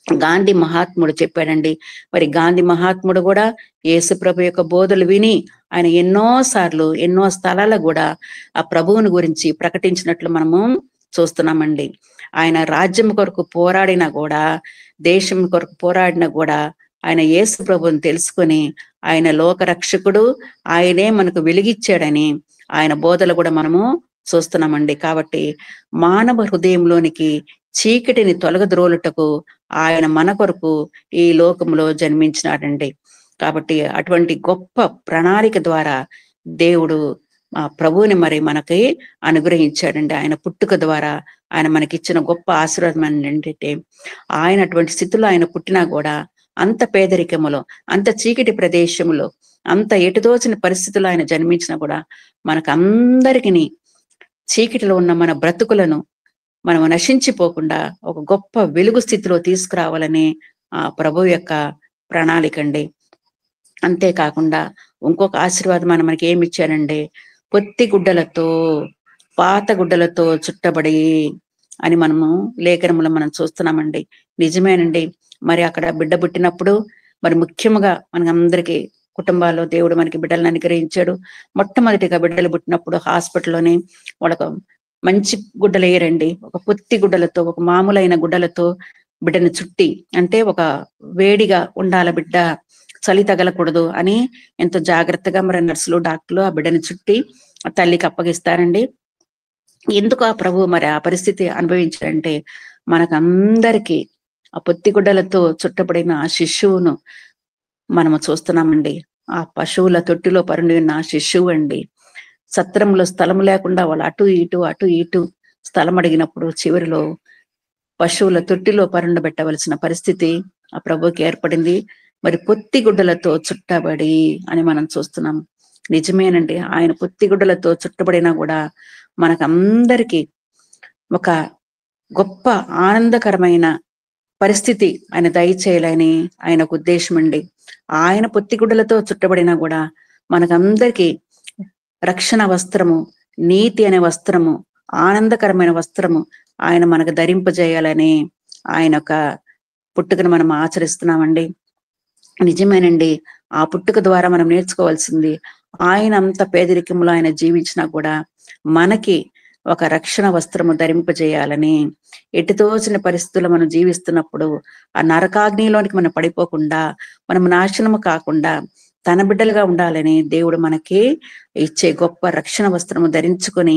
Speaker 1: గాంధీ మహాత్ముడు చెప్పాడండి. మరి గాంధీ మహాత్ముడు కూడా యేసు ప్రభు యొక్క బోధలు విని ఆయన ఎన్నో స్థలాల్లో కూడా ఆ ప్రభువుని గురించి ప్రకటించినట్లు మనము చూస్తున్నామండి. ఆయన రాజ్యం కొరకు పోరాడినా కూడా, దేశం కొరకు పోరాడినా కూడా ఆయన యేసు ప్రభువుని తెలుసుకొని ఆయన లోకరక్షకుడు, ఆయనే మనకు వెలిగిచ్చాడని ఆయన బోధలు కూడా మనము చూస్తున్నామండి. కాబట్టి మానవ హృదయంలోనికి చీకటిని తొలగద్రోలుటకు ఆయన మన కొరకు ఈ లోకంలో జన్మించినాడండి. కాబట్టి అటువంటి గొప్ప ప్రణాళిక ద్వారా దేవుడు ఆ ప్రభువుని మరి మనకి అనుగ్రహించాడండి. ఆయన పుట్టుక ద్వారా ఆయన మనకిచ్చిన గొప్ప ఆశీర్వాదం ఏంటంటే, ఆయన అటువంటి స్థితిలో ఆయన పుట్టినా కూడా అంత పేదరికములో, అంత చీకటి ప్రదేశంలో, అంత ఎటుదోచిన పరిస్థితుల్లో ఆయన జన్మించినా కూడా మనకందరికీ చీకటిలో ఉన్న మన బ్రతుకులను మనం నశించిపోకుండా ఒక గొప్ప వెలుగు స్థితిలో తీసుకురావాలని ఆ ప్రభు యొక్క ప్రణాళిక అండి. అంతేకాకుండా ఇంకొక ఆశీర్వాదం ఆయన మనకి ఏమి ఇచ్చారంటే, పొత్తి గుడ్డలతో, పాత గుడ్డలతో చుట్టబడి అని మనము లేఖనములో మనం చూస్తున్నామండి. నిజమేనండి. మరి అక్కడ బిడ్డ పుట్టినప్పుడు మరి ముఖ్యంగా మనకందరికీ కుటుంబాల్లో దేవుడు మనకి బిడ్డలను అనుగ్రహించాడు. మొట్టమొదటిగా బిడ్డలు పుట్టినప్పుడు హాస్పిటల్లోనే వాళ్ళకు మంచి గుడ్డలు వేయరండి. ఒక పొత్తి గుడ్డలతో, ఒక మామూలైన గుడ్డలతో బిడ్డను చుట్టి, అంటే ఒక వేడిగా ఉండాల బిడ్డ, చలి తగలకూడదు అని ఎంతో జాగ్రత్తగా మరి నర్సులు, డాక్టర్లు ఆ బిడ్డని చుట్టి ఆ తల్లికి అప్పగిస్తారండి. ఎందుకు ఆ ప్రభు మరి ఆ పరిస్థితి అనుభవించారంటే, మనకందరికీ ఆ పొత్తిగుడ్డలతో చుట్టబడిన ఆ శిశువును మనము చూస్తున్నామండి. ఆ పశువుల తొట్టిలో పరుండి ఉన్న ఆ శిశువు అండి. సత్రంలో స్థలం లేకుండా వాళ్ళు అటు ఇటు స్థలం అడిగినప్పుడు చివరిలో పశువుల తొట్టిలో పరుండబెట్టవలసిన పరిస్థితి ఆ ప్రభుకి ఏర్పడింది. మరి పొత్తి గుడ్డలతో చుట్టబడి అని మనం చూస్తున్నాం. నిజమేనండి. ఆయన పొత్తి గుడ్డలతో చుట్టబడినా కూడా మనకందరికీ ఒక గొప్ప ఆనందకరమైన పరిస్థితి ఆయన దయచేయాలని ఆయనకు ఉద్దేశం అండి. ఆయన పొత్తిగుడ్డలతో చుట్టబడినా కూడా మనకందరికీ రక్షణ వస్త్రము, నీతి అనే వస్త్రము, ఆనందకరమైన వస్త్రము ఆయన మనకు ధరింపజేయాలని ఆయన యొక్క పుట్టుకను మనం ఆచరిస్తున్నామండి. నిజమేనండి. ఆ పుట్టుక ద్వారా మనం నేర్చుకోవాల్సింది, ఆయన అంత పేదరికంలో ఆయన జీవించినా కూడా మనకి ఒక రక్షణ వస్త్రము ధరింపజేయాలని, ఎటుతోచిన పరిస్థితుల్లో మనం జీవిస్తున్నప్పుడు ఆ నరకాగ్నిలోనికి మనం పడిపోకుండా, మనం నాశనము కాకుండా తన బిడ్డలుగా ఉండాలని దేవుడు మనకి ఇచ్చే గొప్ప రక్షణ వస్త్రము ధరించుకొని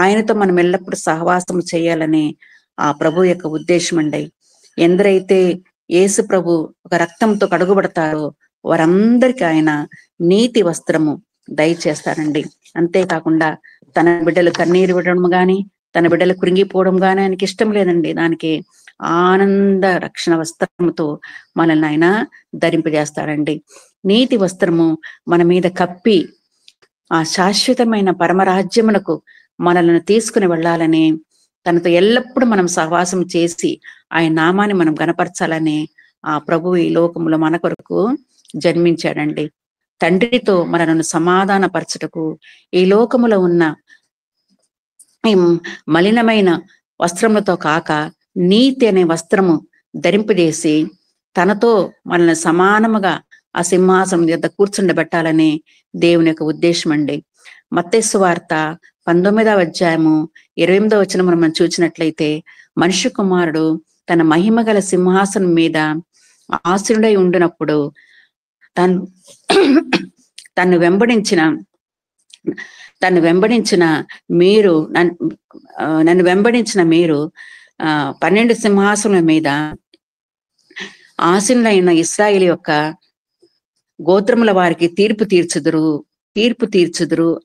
Speaker 1: ఆయనతో మనం ఎల్లప్పుడూ సహవాసము చేయాలని ఆ ప్రభు యొక్క ఉద్దేశం అండి. ఎందరైతే యేసు ప్రభు ఒక రక్తంతో కడుగుబడతారో వారందరికీ ఆయన నీతి వస్త్రము దయచేస్తారండి. అంతేకాకుండా తన బిడ్డలు కన్నీరు విడడం గాని, తన బిడ్డలు కృంగిపోవడం గాని ఆయనకి ఇష్టం లేదండి. దానికి ఆనంద రక్షణ వస్త్రముతో మనల్ని ఆయన ధరింపజేస్తారండి. నీతి వస్త్రము మన మీద కప్పి ఆ శాశ్వతమైన పరమరాజ్యమునకు మనల్ని తీసుకుని వెళ్ళాలని, తనతో ఎల్లప్పుడూ మనం సహవాసం చేసి ఆయన నామాన్ని మనం గనపరచాలని ఆ ప్రభు ఈ లోకంలో మన కొరకు జన్మించాడండి. తండ్రితో మనను సమాధానపరచుటకు ఈ లోకములో ఉన్న ఈ మలినమైన వస్త్రములతో కాక నీతి అనే వస్త్రము ధరింపజేసి తనతో మనల్ని సమానముగా ఆ సింహాసనం యొద్ద కూర్చుండబెట్టాలని దేవుని యొక్క ఉద్దేశం అండి. మత్తయి సువార్త 19వ అధ్యాయము 28వ వచనం మనం చూసినట్లయితే, మనుష్య కుమారుడు తన మహిమ గల సింహాసనం మీద ఆసీనుడై ఉండినప్పుడు తను వెంబడించిన మీరు నన్ను వెంబడించిన మీరు 12 సింహాసనం మీద ఆసీనులైన ఇశ్రాయేలు యొక్క గోత్రముల వారికి తీర్పు తీర్చుదురు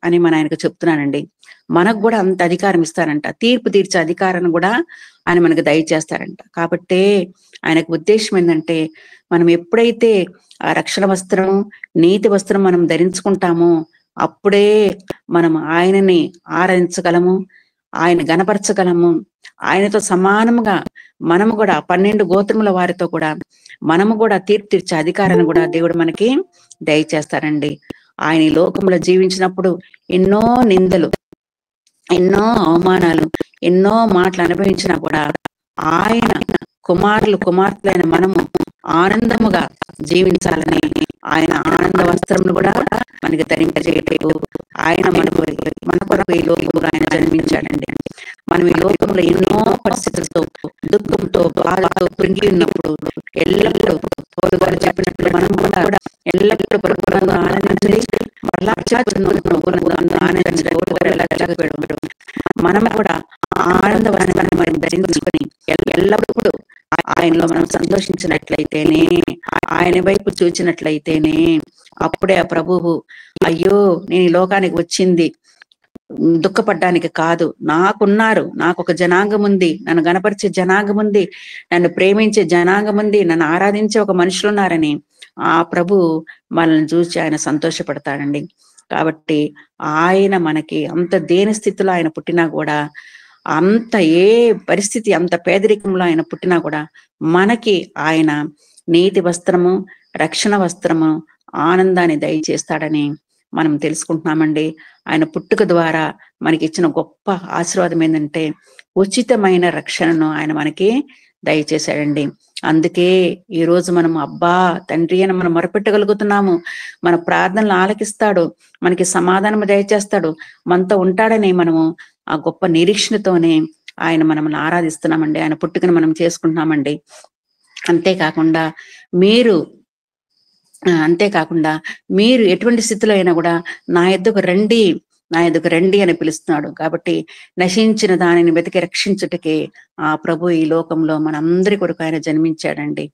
Speaker 1: అని మన ఆయనకు చెప్తున్నానండి. మనకు కూడా అంత అధికారం ఇస్తారంట. తీర్పు తీర్చే అధికారాన్ని కూడా ఆయన మనకు దయచేస్తారంట. కాబట్టే ఆయనకు ఉద్దేశం ఏంటంటే, మనం ఎప్పుడైతే ఆ రక్షణ వస్త్రం, నీతి వస్త్రం మనం ధరించుకుంటామో అప్పుడే మనం ఆయనని ఆరాధించగలము, ఆయన గణపరచగలము. ఆయనతో సమానముగా మనము కూడా 12 గోత్రముల వారితో కూడా మనము కూడా తీర్పు తీర్చే అధికారాన్ని కూడా దేవుడు మనకి దయచేస్తారండి. ఆయన ఈ లోకంలో జీవించినప్పుడు ఎన్నో నిందలు, ఎన్నో అవమానాలు, ఎన్నో మాటలు అనుభవించినా కూడా ఆయన కుమార్తెలైన మనము ఆనందముగా జీవించాలని ఆయన ఆనంద వస్త్రమును కూడా మనకి ధరింపజేయటకు ఆయన మన కొరకు ఈ లోకంలో ఆయన జన్మించాడండి. మనం ఈ లోకంలో ఎన్నో పరిస్థితులతో, దుఃఖంతో, బాధతో కృంగి ఉన్నప్పుడు ఎల్లప్పుడూ పౌలు గారు చెప్పినట్లు మనం కూడా ఎల్లప్పుడూ ప్రభువునందు ఆనందించి మరలా ఆనందించడం మనం కూడా ఆనంద వస్త్రాన్ని మనం ధరించుకొని ఎల్లప్పుడూ ఆయనలో మనం సంతోషించినట్లయితేనే, ఆయన వైపు చూచినట్లయితేనే అప్పుడే ఆ ప్రభువు, అయ్యో నేను ఈ లోకానికి వచ్చింది దుఃఖపడ్డానికి కాదు, నాకు ఒక జనాంగం ఉంది, నన్ను గణపరిచే జనాంగం ఉంది, నన్ను ప్రేమించే జనాంగం ఉంది, నన్ను ఆరాధించే ఒక మనుషులు ఉన్నారని ఆ ప్రభు మనల్ని చూసి ఆయన సంతోషపడతాడండి. కాబట్టి ఆయన మనకి అంత దేని స్థితిలో ఆయన పుట్టినా కూడా, అంత ఏ పరిస్థితి, అంత పేదరికంలో ఆయన పుట్టినా కూడా మనకి ఆయన నీతి వస్త్రము, రక్షణ వస్త్రము, ఆనందాన్ని దయచేస్తాడని మనం తెలుసుకుంటున్నామండి. ఆయన పుట్టుక ద్వారా మనకి ఇచ్చిన గొప్ప ఆశీర్వాదం ఏంటంటే ఉచితమైన రక్షణను ఆయన మనకి దయచేశాడండి. అందుకే ఈ రోజు మనం అబ్బా తండ్రి అని మనం మొరపెట్టగలుగుతున్నాము. మన ప్రార్థనలు ఆలకిస్తాడు, మనకి సమాధానం దయచేస్తాడు, మనతో ఉంటాడని మనము ఆ గొప్ప నిరీక్షణతోనే ఆయన మనల్ని ఆరాధిస్తున్నామండి. ఆయన పుట్టుకను మనం చేసుకుంటున్నామండి. అంతేకాకుండా మీరు ఎటువంటి స్థితిలో అయినా కూడా నా యొద్దకు రండి అని పిలుస్తున్నాడు. కాబట్టి నశించిన దానిని వెతికి రక్షించుటకే ఆ ప్రభు ఈ లోకంలో మనందరి కొరకు ఆయన జన్మించాడండి.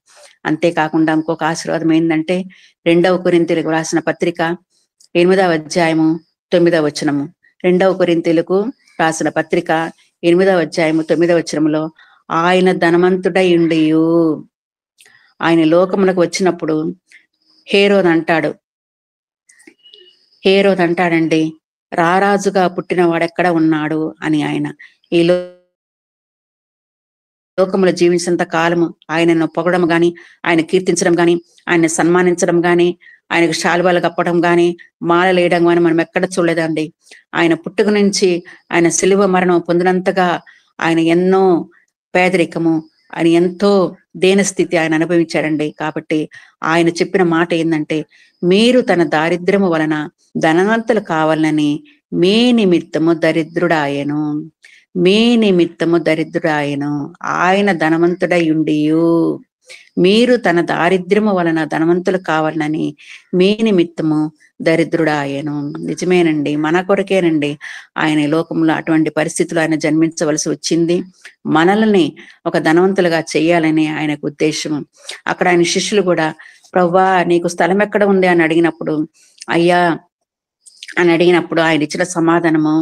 Speaker 1: అంతేకాకుండా ఇంకొక ఆశీర్వాదం ఏంటంటే 2వ కొరింథీయులకు రాసిన పత్రిక 8వ అధ్యాయము 9వ వచనము. 2వ కొరింథీయులకు రాసిన పత్రిక 8వ అధ్యాయము 9వ వచనంలో, ఆయన ధనవంతుడై ఉండియు, ఆయన లోకములకు వచ్చినప్పుడు హేరోద్ అంటాడండి, రారాజుగా పుట్టిన వాడెక్కడ ఉన్నాడు అని. ఆయన ఈ లోకములో జీవించినంత కాలము ఆయనను పొగడం గాని, ఆయన కీర్తించడం గాని, ఆయన సన్మానించడం గాని, ఆయనకు శాలువాలు కప్పడం గాని, మాలలు వేయడం గాని మనం ఎక్కడ చూడలేదండి. ఆయన పుట్టుక నుంచి ఆయన సిలువ మరణం పొందినంతగా ఆయన ఎన్నో పేదరికము, ఆయన ఎంతో దేనస్థితి ఆయన అనుభవించాడండి. కాబట్టి ఆయన చెప్పిన మాట ఏంటంటే, మీరు తన దారిద్ర్యము వలన ధనవంతులు కావాలని మీ నిమిత్తము దరిద్రుడాయను. ఆయన ధనవంతుడై ఉండియు మీరు తన దారిద్ర్యము వలన ధనవంతులు కావాలని మీ నిమిత్తము దరిద్రుడాయను. నిజమేనండి, మన కొరకేనండి ఆయన ఈ లోకంలో అటువంటి పరిస్థితులు ఆయన జన్మించవలసి వచ్చింది. మనల్ని ఒక ధనవంతులుగా చేయాలని ఆయనకు ఉద్దేశము. అక్కడ ఆయన శిష్యులు కూడా, ప్రభువా నీకు స్థలం ఎక్కడ ఉంది అని అడిగినప్పుడు ఆయన ఇచ్చిన సమాధానము,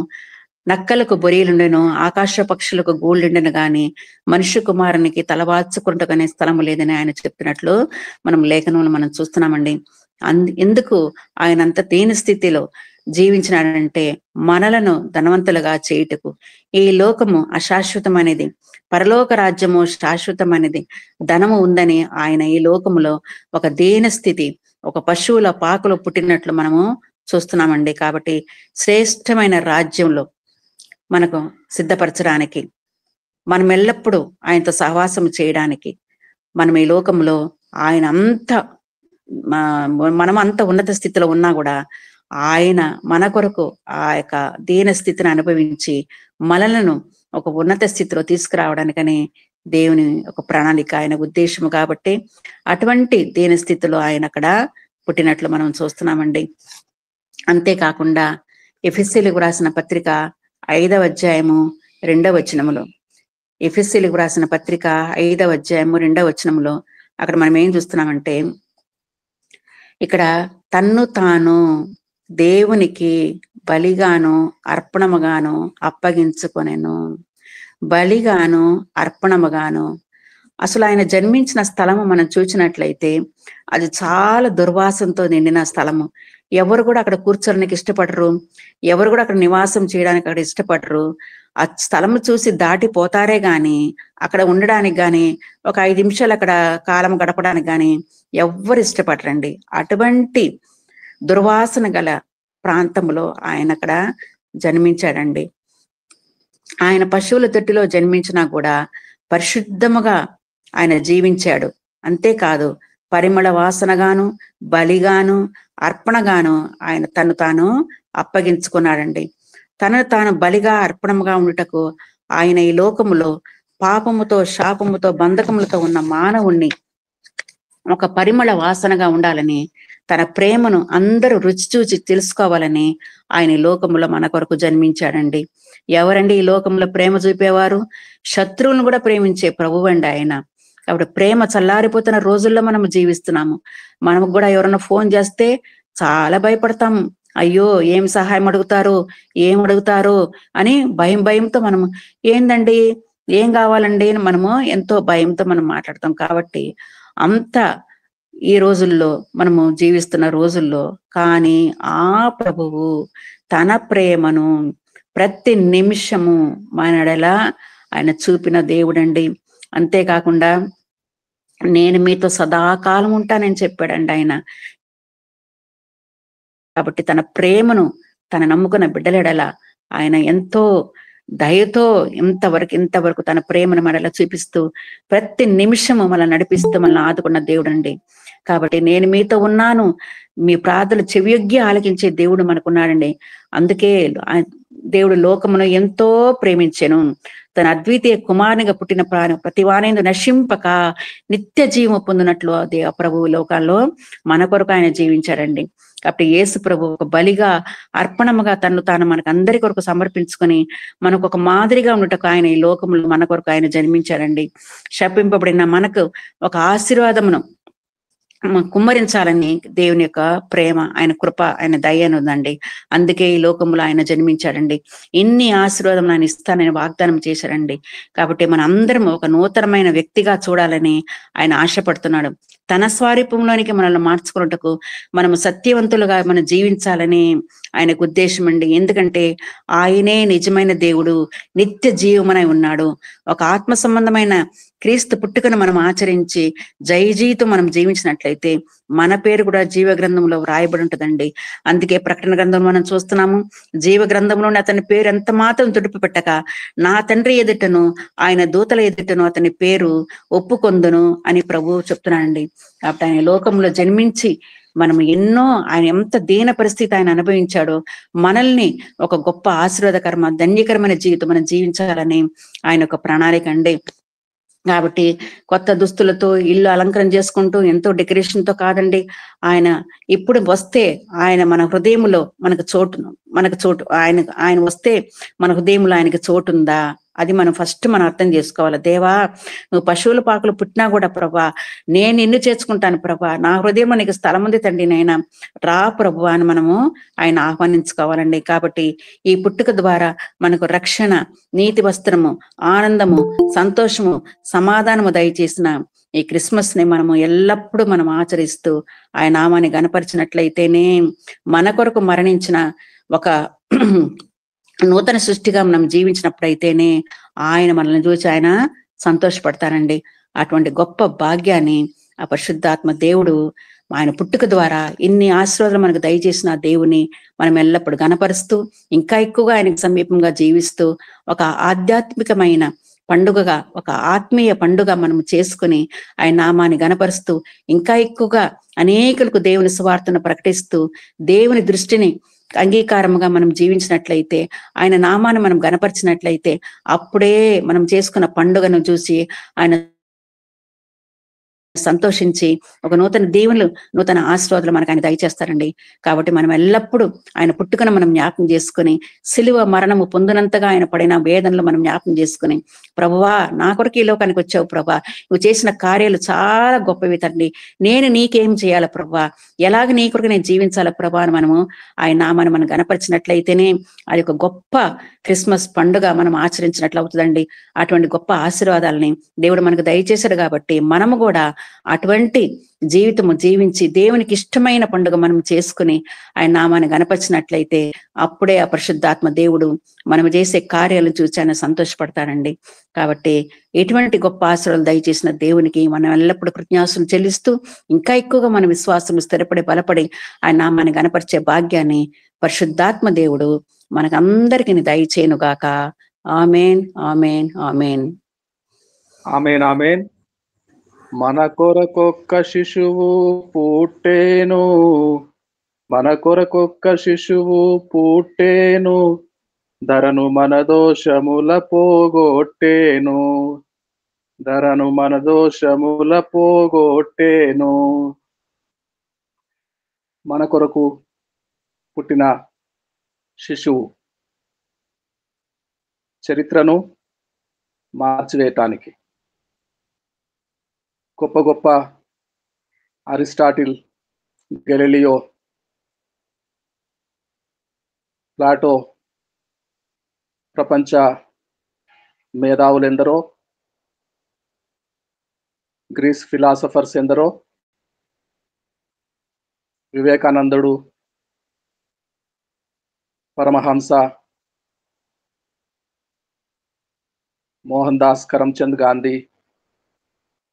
Speaker 1: నక్కలకు బొరియలుండెను, ఆకాశ పక్షులకు గూళ్ళుండెను గాని మనుష్య కుమారునికి తలవాల్చుకుంటగానే స్థలము లేదని ఆయన చెప్పినట్లు మనం లేఖనంలో మనం చూస్తున్నామండి. ఎందుకు ఆయన అంత దీన స్థితిలో జీవించినాడంటే, మనలను ధనవంతులుగా చేయుటకు. ఈ లోకము అశాశ్వతమైనది, పరలోక రాజ్యము శాశ్వతమైనది. ధనము ఉందని ఆయన ఈ లోకములో ఒక దీన స్థితి, ఒక పశువుల పాకలో పుట్టినట్లు మనము చూస్తున్నామండి. కాబట్టి శ్రేష్టమైన రాజ్యంలో మనకు సిద్ధపరచడానికి, మనం ఎల్లప్పుడూ ఆయనతో సహవాసం చేయడానికి, మనం ఈ లోకంలో ఆయన అంత మనం అంత ఉన్నత స్థితిలో ఉన్నా కూడా ఆయన మన కొరకు ఆ యొక్క దీన స్థితిని అనుభవించి మనలను ఒక ఉన్నత స్థితిలో తీసుకురావడానికని దేవుని ఒక ప్రణాళిక, ఆయన ఉద్దేశము. కాబట్టి అటువంటి దీన స్థితిలో ఆయన అక్కడ పుట్టినట్లు మనం చూస్తున్నామండి. అంతేకాకుండా ఎఫెసీయులకు రాసిన పత్రిక 5వ అధ్యాయము 2వ వచనములో, ఎఫెసీయులకు రాసిన పత్రిక 5వ అధ్యాయము 2వ వచనములో అక్కడ మనం ఏం చూస్తున్నామంటే, ఇక్కడ తన్ను తాను దేవునికి బలిగాను అర్పణముగాను అప్పగించుకొనెను. బలిగాను అర్పణముగాను. అసలు ఆయన జన్మించిన స్థలము మనం చూసినట్లయితే అది చాలా దుర్వాసనతో నిండిన స్థలము. ఎవరు కూడా అక్కడ కూర్చోడానికి ఇష్టపడరు, ఎవరు కూడా అక్కడ నివాసం చేయడానికి అక్కడ ఇష్టపడరు. ఆ స్థలము చూసి దాటిపోతారే గాని అక్కడ ఉండడానికి గాని, ఒక 5 నిమిషాలు అక్కడ కాలం గడపడానికి గాని ఎవ్వరు ఇష్టపడరండి. అటువంటి దుర్వాసన గల ప్రాంతంలో ఆయన అక్కడ జన్మించాడండి. ఆయన పశువుల తొట్టిలో జన్మించినా కూడా పరిశుద్ధముగా ఆయన జీవించాడు. అంతేకాదు పరిమళ వాసనగాను బలిగాను అర్పణగాను ఆయన తను తాను అప్పగించుకున్నాడండి. తనను తాను బలిగా అర్పణముగా ఉండుటకు ఆయన ఈ లోకములో పాపముతో శాపముతో బంధకములతో ఉన్న మానవుణ్ణి ఒక పరిమళ వాసనగా ఉండాలని, తన ప్రేమను అందరూ రుచి చూచి తెలుసుకోవాలని ఆయన ఈ లోకములో మన కొరకు జన్మించాడండి. ఎవరండి ఈ లోకంలో ప్రేమ చూపేవారు? శత్రువులను కూడా ప్రేమించే ప్రభువు అండి ఆయన. కాబట్టి ప్రేమ చల్లారిపోతున్న రోజుల్లో మనం జీవిస్తున్నాము. మనకు కూడా ఎవరైనా ఫోన్ చేస్తే చాలా భయపడతాము. అయ్యో ఏం సహాయం అడుగుతారు, ఏం అడుగుతారు అని భయంతో మనము, ఏందండి ఏం కావాలండి అని మనము ఎంతో భయంతో మనం మాట్లాడతాం. కాబట్టి అంత ఈ రోజుల్లో మనము జీవిస్తున్న రోజుల్లో కానీ ఆ ప్రభువు తన ప్రేమను ప్రతి నిమిషము మనడలా ఆయన చూపిన దేవుడండి. అంతేకాకుండా నేను మీతో సదాకాలం ఉంటానని చెప్పాడండి ఆయన. కాబట్టి తన ప్రేమను తన నమ్ముకున్న బిడ్డలెడల ఆయన ఎంతో దయతో ఇంతవరకు తన ప్రేమను మనలా చూపిస్తూ ప్రతి నిమిషము మనల్ని నడిపిస్తూ మనల్ని ఆదుకున్న దేవుడండి. కాబట్టి నేను మీతో ఉన్నాను, మీ ప్రార్థనలు చెవియొగ్గి ఆలకించే దేవుడు మనకున్నాడండి. అందుకే దేవుడు లోకమును ఎంతో ప్రేమించెను, తన అద్వితీయ కుమారునిగా పుట్టిన ప్రతివానైందు నశింపక నిత్య జీవము పొందినట్లు ఆ ప్రభువు లోకాల్లో మన కొరకు ఆయన జీవించారండి. కాబట్టి యేసు ప్రభు ఒక బలిగా అర్పణముగా తను తాను మనకు అందరి కొరకు సమర్పించుకొని మనకు ఒక మాదిరిగా ఉండటకు ఆయన ఈ లోకములో మన కొరకు ఆయన జన్మించారండి. శపింపబడిన మనకు ఒక ఆశీర్వాదమును కుమ్మరించాలని దేవుని యొక్క ప్రేమ, ఆయన కృప, ఆయన దయ ఉందండి. అందుకే ఈ లోకంలో ఆయన జన్మించాడండి. ఇన్ని ఆశీర్వాదం ఆయన ఇస్తానని వాగ్దానం చేశారండి. కాబట్టి మన అందరం ఒక నూతనమైన వ్యక్తిగా చూడాలని ఆయన ఆశపడుతున్నాడు. తన స్వరూపంలోనికి మనల్ని మార్చుకున్నట్టుకు మనము సత్యవంతులుగా మనం జీవించాలని ఆయనకు ఉద్దేశం అండి. ఎందుకంటే ఆయనే నిజమైన దేవుడు, నిత్య జీవమనై ఉన్నాడు. ఒక ఆత్మ సంబంధమైన క్రీస్తు పుట్టుకను మనం ఆచరించి జయజీవితం మనం జీవించినట్లయితే మన పేరు కూడా జీవ గ్రంథంలో వ్రాయబడి ఉంటుందండి. అందుకే ప్రకటన గ్రంథం మనం చూస్తున్నాము, జీవ గ్రంథంలోని అతని పేరు ఎంత మాత్రం తుడిపి పెట్టక నా తండ్రి ఎదుటను ఆయన దూతల ఎదుటను అతని పేరు ఒప్పుకొందును అని ప్రభువు చెప్తున్నానండి. కాబట్టి ఆయన లోకంలో జన్మించి మనము ఎన్నో, ఆయన ఎంత దీన పరిస్థితి ఆయన అనుభవించాడో మనల్ని ఒక గొప్ప ఆశీర్వాదకరమైన ధన్యకరమైన జీవితం మనం జీవించాలని ఆయన ఒక ప్రణాళిక అండి. కాబట్టి కొత్త దుస్తులతో ఇల్లు అలంకరణ చేసుకుంటూ ఎంతో డెకరేషన్ తో కాదండి, ఆయన ఇప్పుడు వస్తే ఆయన మన హృదయంలో మనకు చోటు ఆయన వస్తే మన హృదయంలో ఆయనకి చోటు ఉందా, అది మనం ఫస్ట్ మనం అర్థం చేసుకోవాలి. దేవా నువ్వు పశువుల పాకలు పుట్టినా కూడా ప్రభా నేను నిన్ను చేర్చుకుంటాను ప్రభా, నా హృదయంలో నీకు స్థలం ఉంది తండ్రి, నైనా రా ప్రభు అని మనము ఆయన ఆహ్వానించుకోవాలండి. కాబట్టి ఈ పుట్టుక ద్వారా మనకు రక్షణ, నీతి వస్త్రము, ఆనందము, సంతోషము, సమాధానము దయచేసిన ఈ క్రిస్మస్ ని మనము ఎల్లప్పుడూ మనం ఆచరిస్తూ ఆయన నామాన్ని గణపరిచినట్లయితేనే మన కొరకు మరణించిన ఒక నూతన సృష్టిగా మనం జీవించినప్పుడైతేనే ఆయన మనల్ని చూసి ఆయన సంతోషపడతారండి. అటువంటి గొప్ప భాగ్యాన్ని ఆ పరిశుద్ధాత్మ దేవుడు ఆయన పుట్టుక ద్వారా ఇన్ని ఆశీర్వాదాలు మనకు దయచేసిన ఆ దేవుని మనం ఎల్లప్పుడూ గనపరుస్తూ, ఇంకా ఎక్కువగా ఆయనకు సమీపంగా జీవిస్తూ, ఒక ఆధ్యాత్మికమైన పండుగగా, ఒక ఆత్మీయ పండుగ మనం చేసుకుని ఆయన నామాన్ని గనపరుస్తూ, ఇంకా ఎక్కువగా అనేకులకు దేవుని సువార్తను ప్రకటిస్తూ, దేవుని దృష్టిని అంగీకారముగా మనం జీవించినట్లయితే, ఆయన నామాన్ని మనం గనపరిచినట్లయితే, అప్పుడే మనం చేసుకున్న పండుగను చూసి ఆయన సంతోషించి ఒక నూతన దీవెనలు, నూతన ఆశీర్వాదాలు మనకు ఆయన దయచేస్తారండి. కాబట్టి మనం ఎల్లప్పుడూ ఆయన పుట్టుకను మనం జ్ఞాపకం చేసుకుని, సిలువ మరణము పొందినంతగా ఆయన పడిన వేదనలు మనం జ్ఞాపకం చేసుకుని, ప్రభువా నా కొరకు ఈ లోకానికి వచ్చావు ప్రభా, నువ్వు చేసిన కార్యాలు చాలా గొప్పవి తండ్రి, నేను నీకేం చేయాలా ప్రభా, ఎలాగ నీ కొరకు నేను జీవించాలా ప్రభా అని మనము ఆయన నామాన్ని మనం గనపరిచినట్లయితేనే అది ఒక గొప్ప క్రిస్మస్ పండుగ మనం ఆచరించినట్లు అవుతుందండి. అటువంటి గొప్ప ఆశీర్వాదాలని దేవుడు మనకు దయచేశాడు కాబట్టి మనము కూడా అటువంటి జీవితము జీవించి దేవునికి ఇష్టమైన పండుగ మనం చేసుకుని ఆయన నామాన్ని గనపరిచినట్లయితే, అప్పుడే ఆ పరిశుద్ధాత్మ దేవుడు మనం చేసే కార్యాలను చూసి ఆయన సంతోషపడతాడండి. కాబట్టి ఎటువంటి గొప్ప ఆశీర్వాదాలు దయచేసిన దేవునికి మనం ఎల్లప్పుడూ కృతజ్ఞాస్తులు చెల్లిస్తూ, ఇంకా ఎక్కువగా మన విశ్వాసం స్థిరపడి బలపడి ఆయన నామాన్ని గనపరిచే భాగ్యాన్ని పరిశుద్ధాత్మ దేవుడు మనకందరికీ దయచేయునుగాక. ఆమేన్, ఆమేన్, ఆమేన్.
Speaker 2: ఆమేన్, ఆమేన్. మన కొరకొక్క శిశువు పుట్టేను, మన కొరకొక్క శిశువు పుట్టేను, ధరను మన దోషముల పోగొట్టేను, ధరను మన దోషముల పోగొట్టేను. మన కొరకు పుట్టిన శిశువు చరిత్రను మార్చివేయటానికి గొప్ప గొప్ప అరిస్టాటిల్, గెలీలియో, ప్లాటో, ప్రపంచ మేధావులెందరో, గ్రీస్ ఫిలాసఫర్స్ ఎందరో, వివేకానందుడు, పరమహంస, మోహన్ దాస్ కరమ్చంద్ గాంధీ,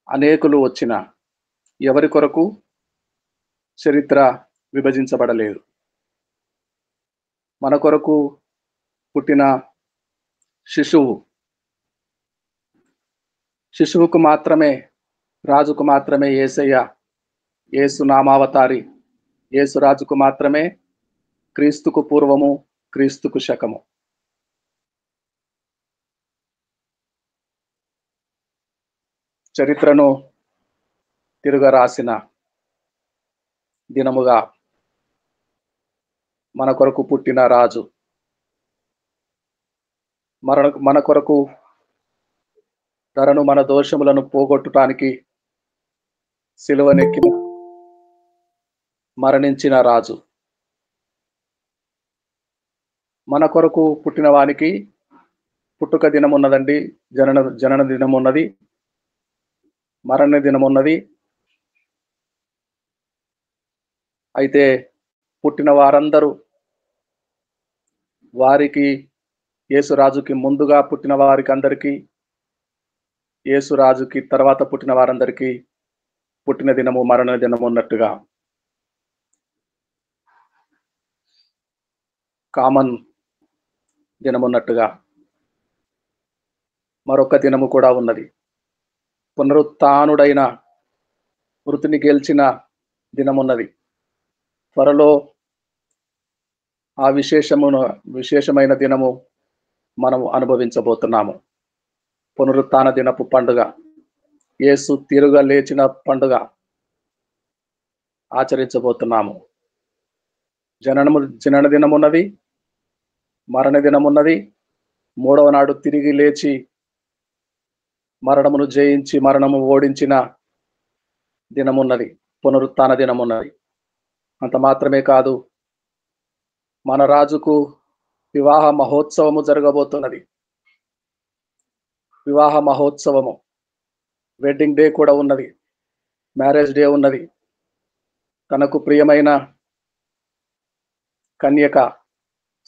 Speaker 2: అనేకులు వచ్చిన ఎవరి కొరకు చరిత్ర విభజించబడలేదు. మన కొరకు పుట్టిన శిశువుకు మాత్రమే, రాజుకు మాత్రమే యేసయ్య, యేసు నామావతారి, యేసు రాజుకు మాత్రమే క్రీస్తుకు పూర్వము, క్రీస్తుకు శకము. చరిత్రను తిరగరాసిన దినముగా మన కొరకు పుట్టిన రాజు, మన కొరకు ధరను మన దోషములను పోగొట్టడానికి సిలువనెక్కిన మరణించిన రాజు, మన కొరకు పుట్టిన వానికి పుట్టుక దినం ఉన్నదండి, జనన దినం ఉన్నది, మరణ దినం ఉన్నది. అయితే పుట్టిన వారందరూ వారికి, యేసురాజుకి ముందుగా పుట్టిన వారికి అందరికీ, యేసురాజుకి తర్వాత పుట్టిన వారందరికీ పుట్టిన దినము, మరణ దినము ఉన్నట్టుగా కామన్ దినమున్నట్టుగా మరొక దినము కూడా ఉన్నది. పునరుత్థానుడైన, మృతిని గెలిచిన దినమున్నది. త్వరలో ఆ విశేషమైన దినము మనము అనుభవించబోతున్నాము. పునరుత్థాన దినపు పండుగ, యేసు తిరుగ లేచిన పండుగ ఆచరించబోతున్నాము. జనన దినమున్నది, మరణ దినమున్నది. మూడవ నాడు తిరిగి లేచి మరణమును జయించి మరణము ఓడించిన దినమున్నది, పునరుత్థాన దినమున్నది. అంత మాత్రమే కాదు, మన రాజుకు వివాహ మహోత్సవము జరగబోతున్నది. వివాహ మహోత్సవము, వెడ్డింగ్ డే కూడా ఉన్నది, మ్యారేజ్ డే ఉన్నది. తనకు ప్రియమైన కన్యక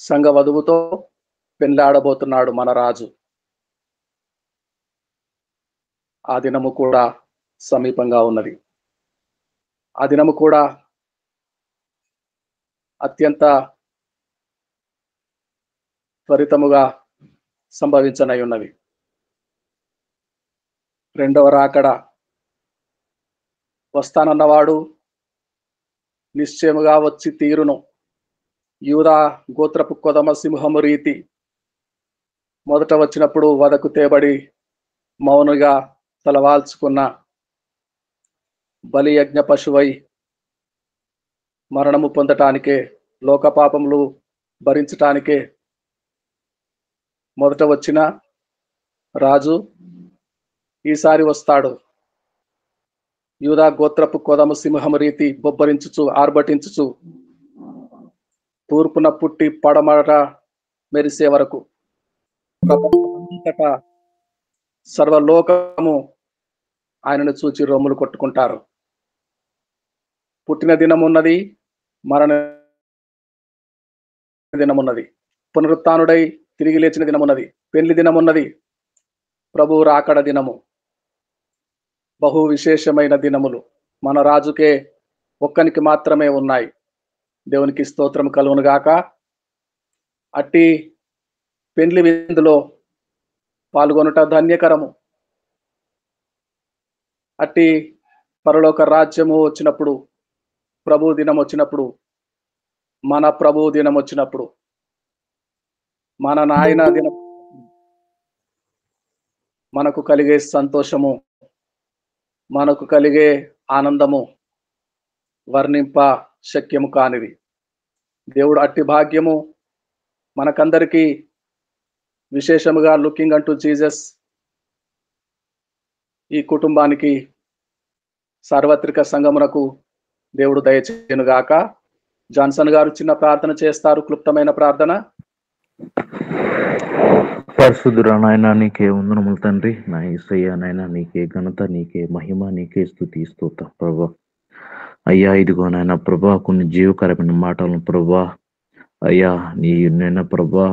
Speaker 2: సంఘ వధువుతో పెళ్లాడబోతున్నాడు మన రాజు. ఆ దినము కూడా సమీపంగా ఉన్నది. ఆ దినము కూడా అత్యంత త్వరితముగా సంభవించనై ఉన్నది. రెండవ రాకడ వస్తానన్నవాడు నిశ్చయముగా వచ్చి తీరును. యూదా గోత్రపు కొదమ సింహము రీతి మొదట వచ్చినప్పుడు వదకు తేబడి మౌనుగా తలవాల్చుకున్న బలి యజ్ఞ పశువై మరణము పొందటానికే, లోకపాపములు భరించటానికే మొదట వచ్చిన రాజు ఈసారి వస్తాడు. యూదా గోత్రపు కొదము సింహము రీతి బొబ్బరించుచు ఆర్భటించుచు తూర్పున పుట్టి పడమర మెరిసే వరకు ప్రపంచమంతటా సర్వలోకము ఆయనను చూచి రొమ్ములు కొట్టుకుంటారు. పుట్టిన దినమున్నది, మరణ దినమున్నది, పునరుత్థానుడై తిరిగి లేచిన దినమున్నది, పెళ్లి దినమున్నది, ప్రభు రాకడ దినము. బహు విశేషమైన దినములు మన రాజుకే ఒక్కనికి మాత్రమే ఉన్నాయి. దేవునికి స్తోత్రం కలుగును గాక. అట్టి పెండ్లి విందులో పాల్గొనుట ధన్యకరము. అట్టి పరలోక రాజ్యము వచ్చినప్పుడు, ప్రభు దినం వచ్చినప్పుడు, మన ప్రభు దినం వచ్చినప్పుడు, మన నాయన దినం మనకు కలిగే సంతోషము, మనకు కలిగే ఆనందము వర్ణింప శక్యము కానిది. దేవుడు అట్టి భాగ్యము మనకందరికీ విశేషముగా లుకింగ్ అంటూ జీసస్ ఈ కుటుంబానికి, సార్వత్రిక సంఘమునకు దేవుడు దయచేయునుగాక. జాన్సన్ గారు చిన్న ప్రార్థన చేస్తారు, క్లుప్తమైన ప్రార్థన.
Speaker 3: పరిశుద్ధుడా నాయనా, నీకే వందనములు తండ్రి. నా యేసయ్యా నాయనా, నీకే ఘనత, నీకే మహిమ, నీకే స్తుతి స్తోత్రం ప్రభా. అయ్యా ఇదిగో నాయన ప్రభా, కొన్ని జీవకరమైన మాటలను ప్రభా, అయ్యా నీ నైనా ప్రభా